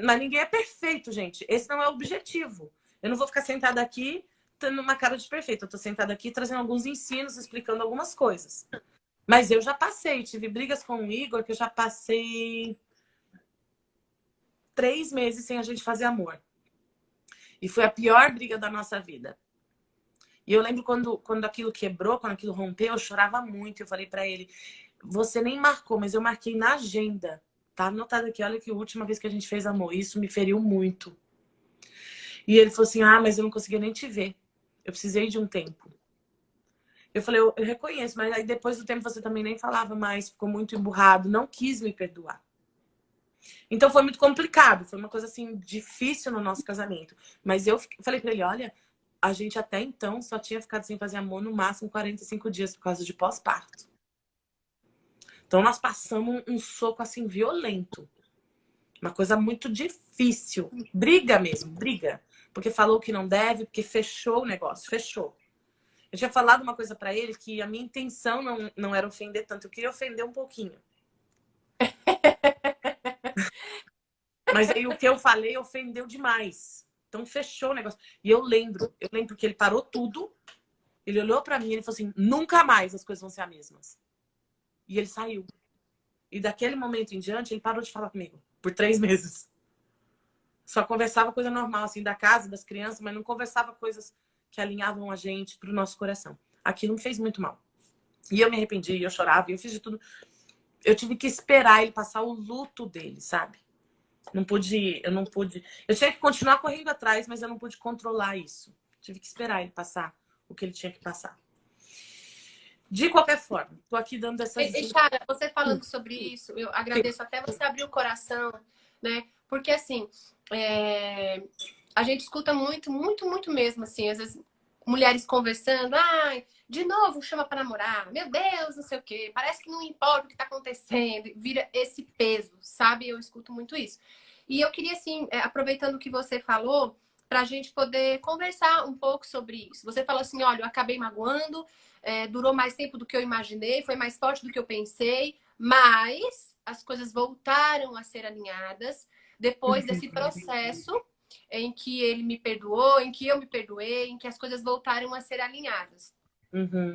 Mas ninguém é perfeito, gente. Esse não é o objetivo. Eu não vou ficar sentada aqui tendo uma cara de perfeito. Eu tô sentada aqui trazendo alguns ensinos, explicando algumas coisas. Mas eu já passei, tive brigas com o Igor, que eu já passei 3 meses sem a gente fazer amor. E foi a pior briga da nossa vida. E eu lembro quando aquilo quebrou, quando aquilo rompeu, eu chorava muito. Eu falei pra ele: você nem marcou, mas eu marquei na agenda. Tá anotado aqui, olha que a última vez que a gente fez amor. Isso me feriu muito. E ele falou assim: mas eu não conseguia nem te ver. Eu precisei de um tempo. Eu falei: eu reconheço, mas aí depois do tempo você também nem falava mais, ficou muito emburrado, não quis me perdoar. Então foi muito complicado, foi uma coisa assim difícil no nosso casamento. Mas eu falei pra ele: olha, a gente até então só tinha ficado sem fazer amor no máximo 45 dias por causa de pós-parto. Então nós passamos um soco assim violento. Uma coisa muito difícil. Briga mesmo, briga. Porque falou que não deve, porque fechou o negócio, fechou. Eu tinha falado uma coisa pra ele que a minha intenção não era ofender tanto, eu queria ofender um pouquinho. Mas aí o que eu falei ofendeu demais. Então fechou o negócio. E eu lembro que ele parou tudo, ele olhou pra mim e ele falou assim: nunca mais as coisas vão ser as mesmas. E ele saiu. E daquele momento em diante, ele parou de falar comigo. Por 3 meses. Só conversava coisa normal, assim, da casa, das crianças, mas não conversava coisas que alinhavam a gente pro nosso coração. Aquilo me fez muito mal. E eu me arrependi, eu chorava, eu fiz de tudo. Eu tive que esperar ele passar o luto dele, sabe? Eu não pude. Eu tinha que continuar correndo atrás, mas eu não pude controlar isso. Tive que esperar ele passar o que ele tinha que passar. De qualquer forma, tô aqui dando essas dicas. Chara, você falando sobre isso, eu agradeço até você abrir o coração, né? Porque assim, a gente escuta muito, muito, muito mesmo, assim, às vezes mulheres conversando: de novo chama para namorar, meu Deus, não sei o quê, parece que não importa o que tá acontecendo, vira esse peso, sabe? Eu escuto muito isso. E eu queria, assim, aproveitando o que você falou, para a gente poder conversar um pouco sobre isso. Você falou assim: olha, eu acabei magoando, durou mais tempo do que eu imaginei, foi mais forte do que eu pensei, mas as coisas voltaram a ser alinhadas depois desse processo em que ele me perdoou, em que eu me perdoei, em que as coisas voltaram a ser alinhadas.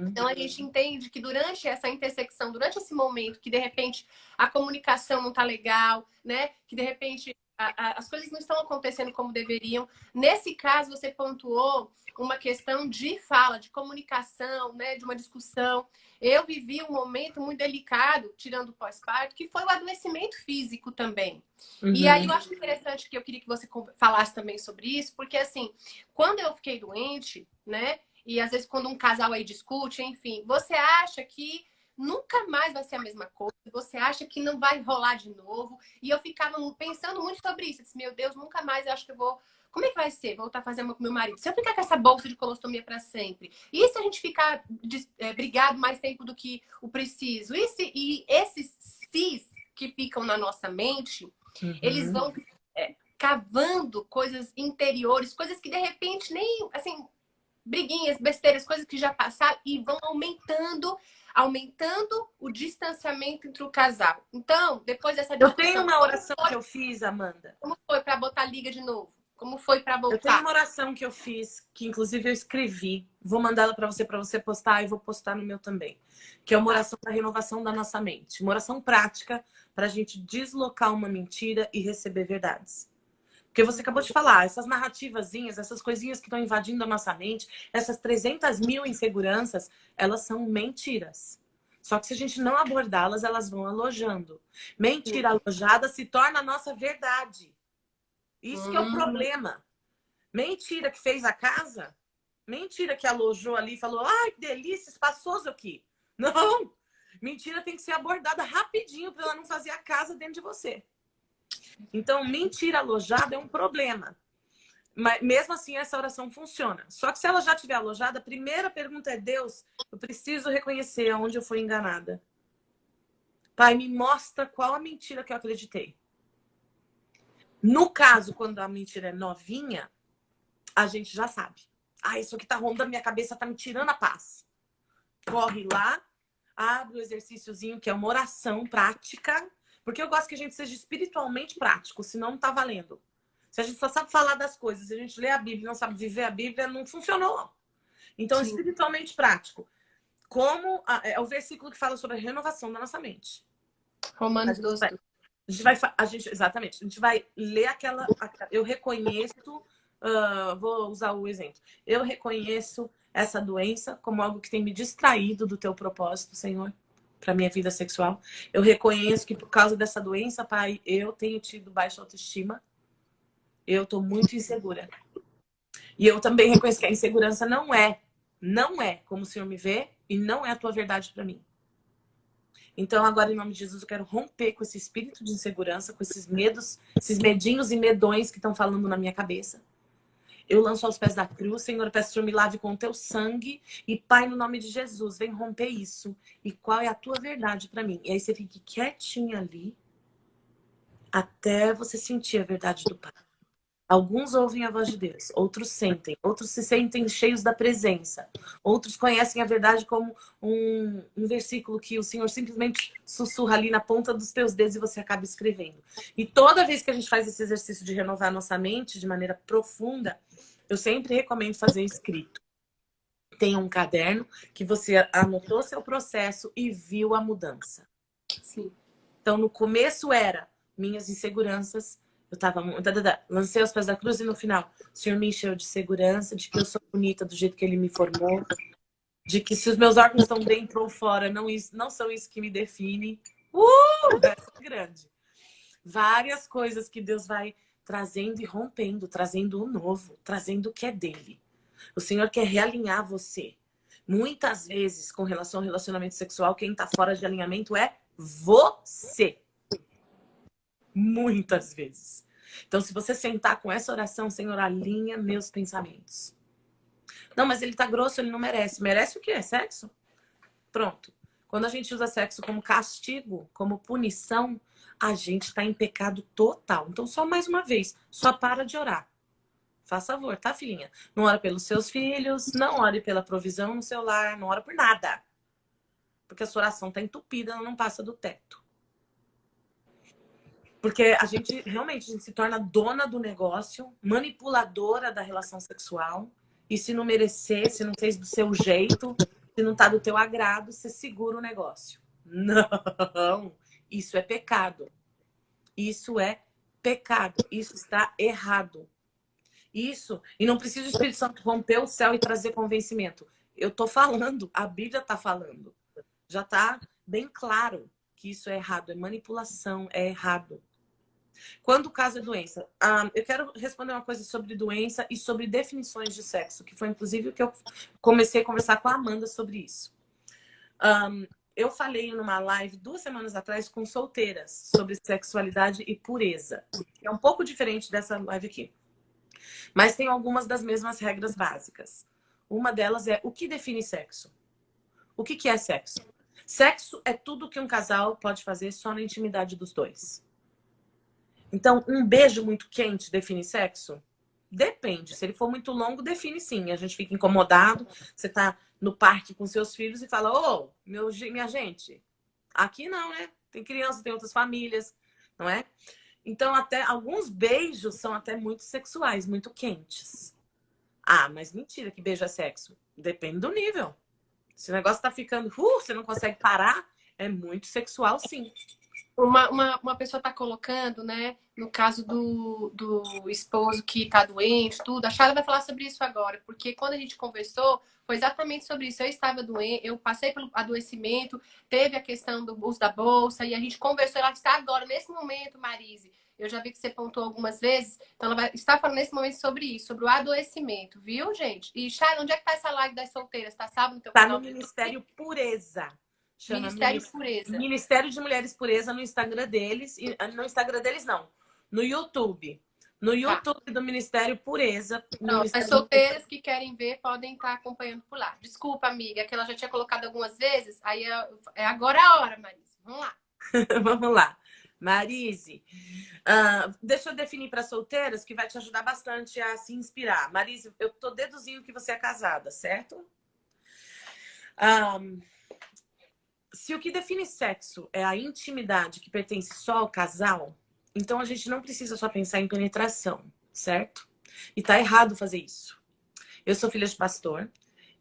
Então a gente entende que durante essa intersecção, durante esse momento que de repente a comunicação não tá legal, né? Que de repente as coisas não estão acontecendo como deveriam. Nesse caso, você pontuou uma questão de fala, de comunicação, né? De uma discussão. Eu vivi um momento muito delicado, tirando o pós-parto, que foi o adoecimento físico também. E aí eu acho interessante que eu queria que você falasse também sobre isso, porque assim, quando eu fiquei doente, né? E às vezes quando um casal aí discute, enfim, você acha que nunca mais vai ser a mesma coisa. Você acha que não vai rolar de novo. E eu ficava pensando muito sobre isso. Eu disse, meu Deus, nunca mais eu acho que eu vou... Como é que vai ser? Voltar a fazer amor com meu marido? Se eu ficar com essa bolsa de colostomia para sempre? E se a gente ficar brigado mais tempo do que o preciso? E esses cis que ficam na nossa mente, eles vão cavando coisas interiores, coisas que de repente nem, assim, briguinhas, besteiras, coisas que já passaram e vão aumentando o distanciamento entre o casal. Então, depois dessa Eu tenho discussão, uma oração que eu fiz, Amanda. como foi para botar liga de novo? Como foi para Eu tenho voltar? uma oração que eu fiz, que inclusive eu escrevi. Vou mandar ela para você postar e vou postar no meu também. Que é uma oração para renovação da nossa mente. Uma oração prática para a gente deslocar uma mentira e receber verdades. Porque você acabou de falar, essas narrativazinhas, essas coisinhas que estão invadindo a nossa mente, essas 300 mil inseguranças, elas são mentiras. Só que se a gente não abordá-las, elas vão alojando. Mentira alojada se torna a nossa verdade. Isso que é o problema. Mentira que fez a casa, mentira que alojou ali e falou, ai, que delícia, espaçoso aqui. Não! Mentira tem que ser abordada rapidinho para ela não fazer a casa dentro de você. Então, mentira alojada é um problema. Mas mesmo assim, essa oração funciona. Só que se ela já estiver alojada, a primeira pergunta é, Deus, eu preciso reconhecer aonde eu fui enganada. Pai, me mostra qual a mentira que eu acreditei. No caso, quando a mentira é novinha, a gente já sabe. Ah, isso aqui tá rondando minha cabeça, tá me tirando a paz. Corre lá, abre o exercíciozinho, que é uma oração prática, porque eu gosto que a gente seja espiritualmente prático, senão não tá valendo. Se a gente só sabe falar das coisas, se a gente lê a Bíblia e não sabe viver a Bíblia, não funcionou. Então, Sim. espiritualmente prático. Como é o versículo que fala sobre a renovação da nossa mente. Romanos 12. Exatamente. A gente vai ler eu reconheço, vou usar o exemplo. Eu reconheço essa doença como algo que tem me distraído do teu propósito, Senhor, para minha vida sexual. Eu reconheço que por causa dessa doença, Pai, eu tenho tido baixa autoestima. Eu tô muito insegura. E eu também reconheço que a insegurança não é como o Senhor me vê e não é a tua verdade para mim. Então, agora, em nome de Jesus, eu quero romper com esse espírito de insegurança, com esses medos, esses medinhos e medões que estão falando na minha cabeça. Eu lanço aos pés da cruz, Senhor, eu peço que o Senhor me lave com o teu sangue. E, Pai, no nome de Jesus, vem romper isso. E qual é a tua verdade para mim? E aí você fique quietinha ali, até você sentir a verdade do Pai. Alguns ouvem a voz de Deus, outros sentem, outros se sentem cheios da presença, outros conhecem a verdade como um versículo que o Senhor simplesmente sussurra ali na ponta dos teus dedos e você acaba escrevendo. E toda vez que a gente faz esse exercício de renovar a nossa mente de maneira profunda, eu sempre recomendo fazer escrito. Tenha um caderno que você anotou seu processo e viu a mudança. Sim. Então, no começo era minhas inseguranças, eu tava... lancei aos pés da cruz e no final, o Senhor me encheu de segurança, de que eu sou bonita do jeito que Ele me formou, de que se os meus órgãos estão dentro ou fora, não são isso que me define. Essa é grande. Várias coisas que Deus vai trazendo e rompendo, trazendo o novo, trazendo o que é dele. O Senhor quer realinhar você. Muitas vezes, com relação ao relacionamento sexual, quem tá fora de alinhamento é você. Muitas vezes. Então, se você sentar com essa oração, Senhor, alinha meus pensamentos. Não, mas ele tá grosso, ele não merece. Merece o quê? Sexo? Pronto. Quando a gente usa sexo como castigo, como punição, a gente tá em pecado total. Então, só mais uma vez, só para de orar. Faz favor, tá, filhinha? Não ora pelos seus filhos, não ore pela provisão no seu lar, não ora por nada. Porque a sua oração tá entupida, ela não passa do teto. Porque a gente realmente se torna dona do negócio, manipuladora da relação sexual. E se não merecer, se não fez do seu jeito, se não tá do teu agrado, você segura o negócio. Não! Isso é pecado. Isso é pecado. Isso está errado. Isso. E não precisa o Espírito Santo romper o céu e trazer convencimento. Eu tô falando, a Bíblia tá falando. Já tá bem claro que isso é errado. É manipulação, é errado. Quando o caso é doença, eu quero responder uma coisa sobre doença e sobre definições de sexo, que foi inclusive o que eu comecei a conversar com a Amanda sobre isso. eu falei numa live 2 semanas atrás com solteiras sobre sexualidade e pureza. É um pouco diferente dessa live aqui. Mas tem algumas das mesmas regras básicas. Uma delas é o que define sexo? O que é sexo? Sexo é tudo que um casal pode fazer só na intimidade dos dois. Então, um beijo muito quente define sexo? Depende. Se ele for muito longo, define sim. A gente fica incomodado. Você tá no parque com seus filhos e fala: ô, minha gente, aqui não, né? Tem criança, tem outras famílias, não é? Então, até alguns beijos são até muito sexuais, muito quentes. Ah, mas mentira que beijo é sexo. Depende do nível. Se o negócio tá ficando, você não consegue parar, é muito sexual, sim. Uma pessoa está colocando, né? No caso do esposo que está doente, tudo. A Chala vai falar sobre isso agora, porque quando a gente conversou, foi exatamente sobre isso. Eu estava doente, eu passei pelo adoecimento, teve a questão do uso da bolsa, e a gente conversou. Ela está agora, nesse momento, Marise. Eu já vi que você pontuou algumas vezes, então ela vai estar falando nesse momento sobre isso, sobre o adoecimento, viu, gente? E, Chala, onde é que tá essa live das solteiras? Tá salvo no teu Tá canal no do YouTube? Ministério Pureza. Chama Ministério Pureza. Ministério de Mulheres Pureza no Instagram deles. E no Instagram deles, não. No YouTube. No Tá. YouTube do Ministério Pureza. No Pronto, as Ministério... solteiras que querem ver podem estar acompanhando por lá. Desculpa, amiga, que ela já tinha colocado algumas vezes. Aí é agora a hora, Marisa. Vamos lá. Vamos lá. Marise, deixa eu definir para solteiras que vai te ajudar bastante a se inspirar. Marise, eu tô deduzindo que você é casada, certo? Se o que define sexo é a intimidade que pertence só ao casal, então a gente não precisa só pensar em penetração, certo? E tá errado fazer isso. Eu sou filha de pastor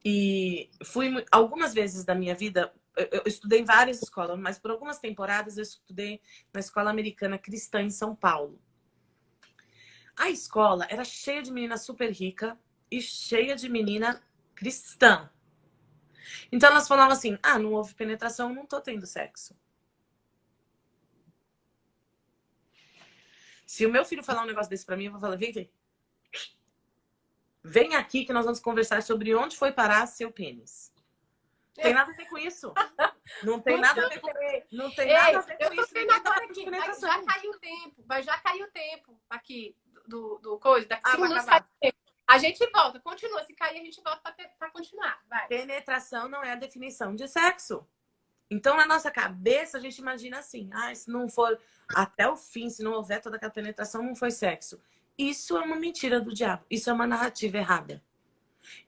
e fui algumas vezes da minha vida, eu estudei em várias escolas, mas por algumas temporadas eu estudei na escola americana cristã em São Paulo. A escola era cheia de menina super rica e cheia de menina cristã. Então elas falavam assim: ah, não houve penetração, não tô tendo sexo. Se o meu filho falar um negócio desse pra mim, eu vou falar: vem aqui. Vem aqui que nós vamos conversar sobre onde foi parar seu pênis. Não tem nada a ver com isso. Não tem nada a ver com, não tem nada a ver com Eu tô isso. vendo agora aqui, mas já caiu o tempo. Mas já caiu o tempo aqui do coisa. Daqui 5 minutos cai o tempo. A gente volta, continua. Se cair, a gente volta pra continuar. Vai. Penetração não é a definição de sexo. Então, na nossa cabeça, a gente imagina assim: ah, se não for até o fim, se não houver toda aquela penetração, não foi sexo. Isso é uma mentira do diabo. Isso é uma narrativa errada.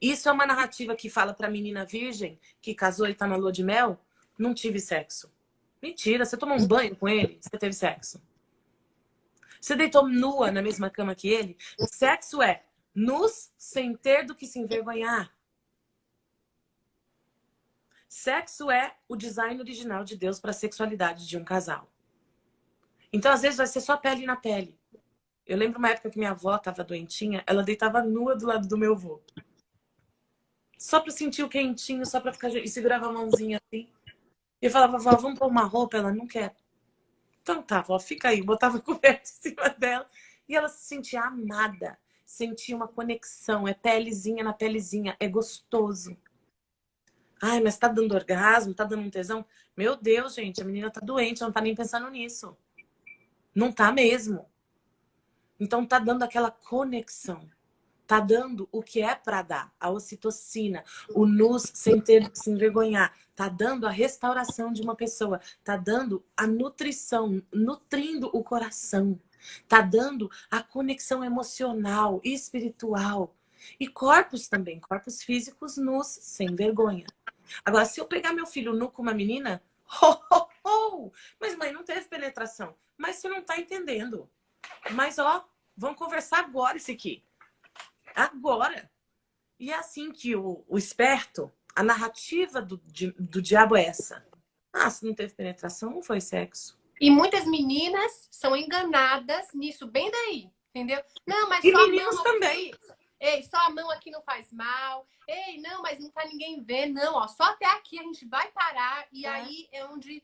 Isso é uma narrativa que fala pra menina virgem que casou e tá na lua de mel: não tive sexo. Mentira, você tomou um banho com ele, você teve sexo. Você deitou nua na mesma cama que ele? Sexo é nus sem ter do que se envergonhar. Sexo é o design original de Deus para a sexualidade de um casal. Então, às vezes, vai ser só pele na pele. Eu lembro uma época que minha avó estava doentinha, ela deitava nua do lado do meu avô. Só para sentir o quentinho, só para ficar... E segurava a mãozinha assim. E eu falava: vó, vamos pôr uma roupa? Ela: não quer. Então tá, vó, fica aí. Botava coberta em cima dela. E ela se sentia amada. Sentia uma conexão. É pelezinha na pelezinha. É gostoso. Ai, mas tá dando orgasmo? Tá dando um tesão? Meu Deus, gente, a menina tá doente, não tá nem pensando nisso. Não tá mesmo. Então tá dando aquela conexão. Tá dando o que é para dar, a ocitocina, o nus sem ter que se envergonhar. Tá dando a restauração de uma pessoa. Tá dando a nutrição, nutrindo o coração. Tá dando a conexão emocional e espiritual. E corpos também, corpos físicos nus, sem vergonha. Agora, se eu pegar meu filho nu com uma menina, mas mãe, não teve penetração. Mas você não tá entendendo. Mas ó, vamos conversar agora isso aqui. Agora. E é assim que o esperto, a narrativa do diabo é essa. Ah, se não teve penetração, não foi sexo. E muitas meninas são enganadas nisso, bem daí, entendeu? Não, mas E só a meninos mão também. aqui. Ei, só a mão aqui não faz mal. Ei, não, mas não tá ninguém vendo. Não, ó, só até aqui a gente vai parar e aí é onde,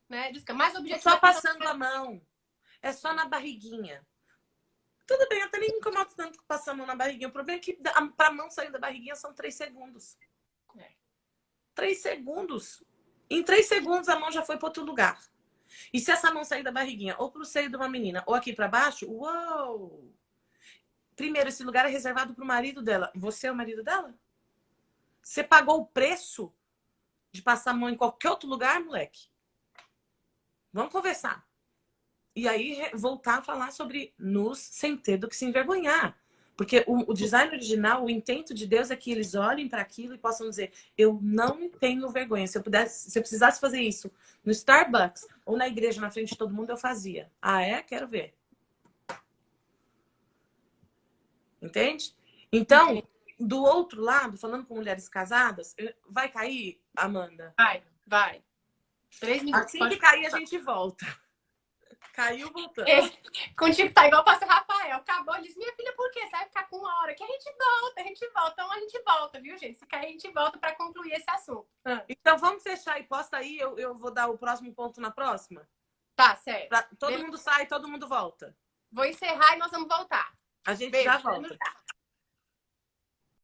né, diz que mais É objetivo. só passando a mão. É só na barriguinha. Tudo bem, eu até nem me incomodo tanto passando a mão na barriguinha. O problema é que pra mão sair da barriguinha são 3 segundos. 3 segundos. Em 3 segundos a mão já foi para outro lugar. E se essa mão sair da barriguinha ou para o seio de uma menina ou aqui para baixo, uou! Primeiro, esse lugar é reservado para o marido dela. Você é o marido dela? Você pagou o preço de passar a mão em qualquer outro lugar, moleque? Vamos conversar. E aí voltar a falar sobre nus sem ter do que se envergonhar. Porque o design original, o intento de Deus é que eles olhem para aquilo e possam dizer: eu não tenho vergonha. Se eu precisasse fazer isso no Starbucks ou na igreja na frente de todo mundo, eu fazia. Ah, é? Quero ver. Entende? Então, do outro lado, falando com mulheres casadas, vai cair, Amanda? Vai. 3 minutos. Assim que cair, a gente volta. Caiu, voltando. Contigo tá igual o pastor Rafael. Acabou, ele disse: minha filha, por quê? Você vai ficar com 1 hora? Que a gente volta. Então a gente volta, viu, gente? Se cair, a gente volta para concluir esse assunto. Então vamos fechar e posta aí. Eu vou dar o próximo ponto na próxima. Tá, certo. Todo mundo sai, todo mundo volta. Vou encerrar e nós vamos voltar. A gente já volta.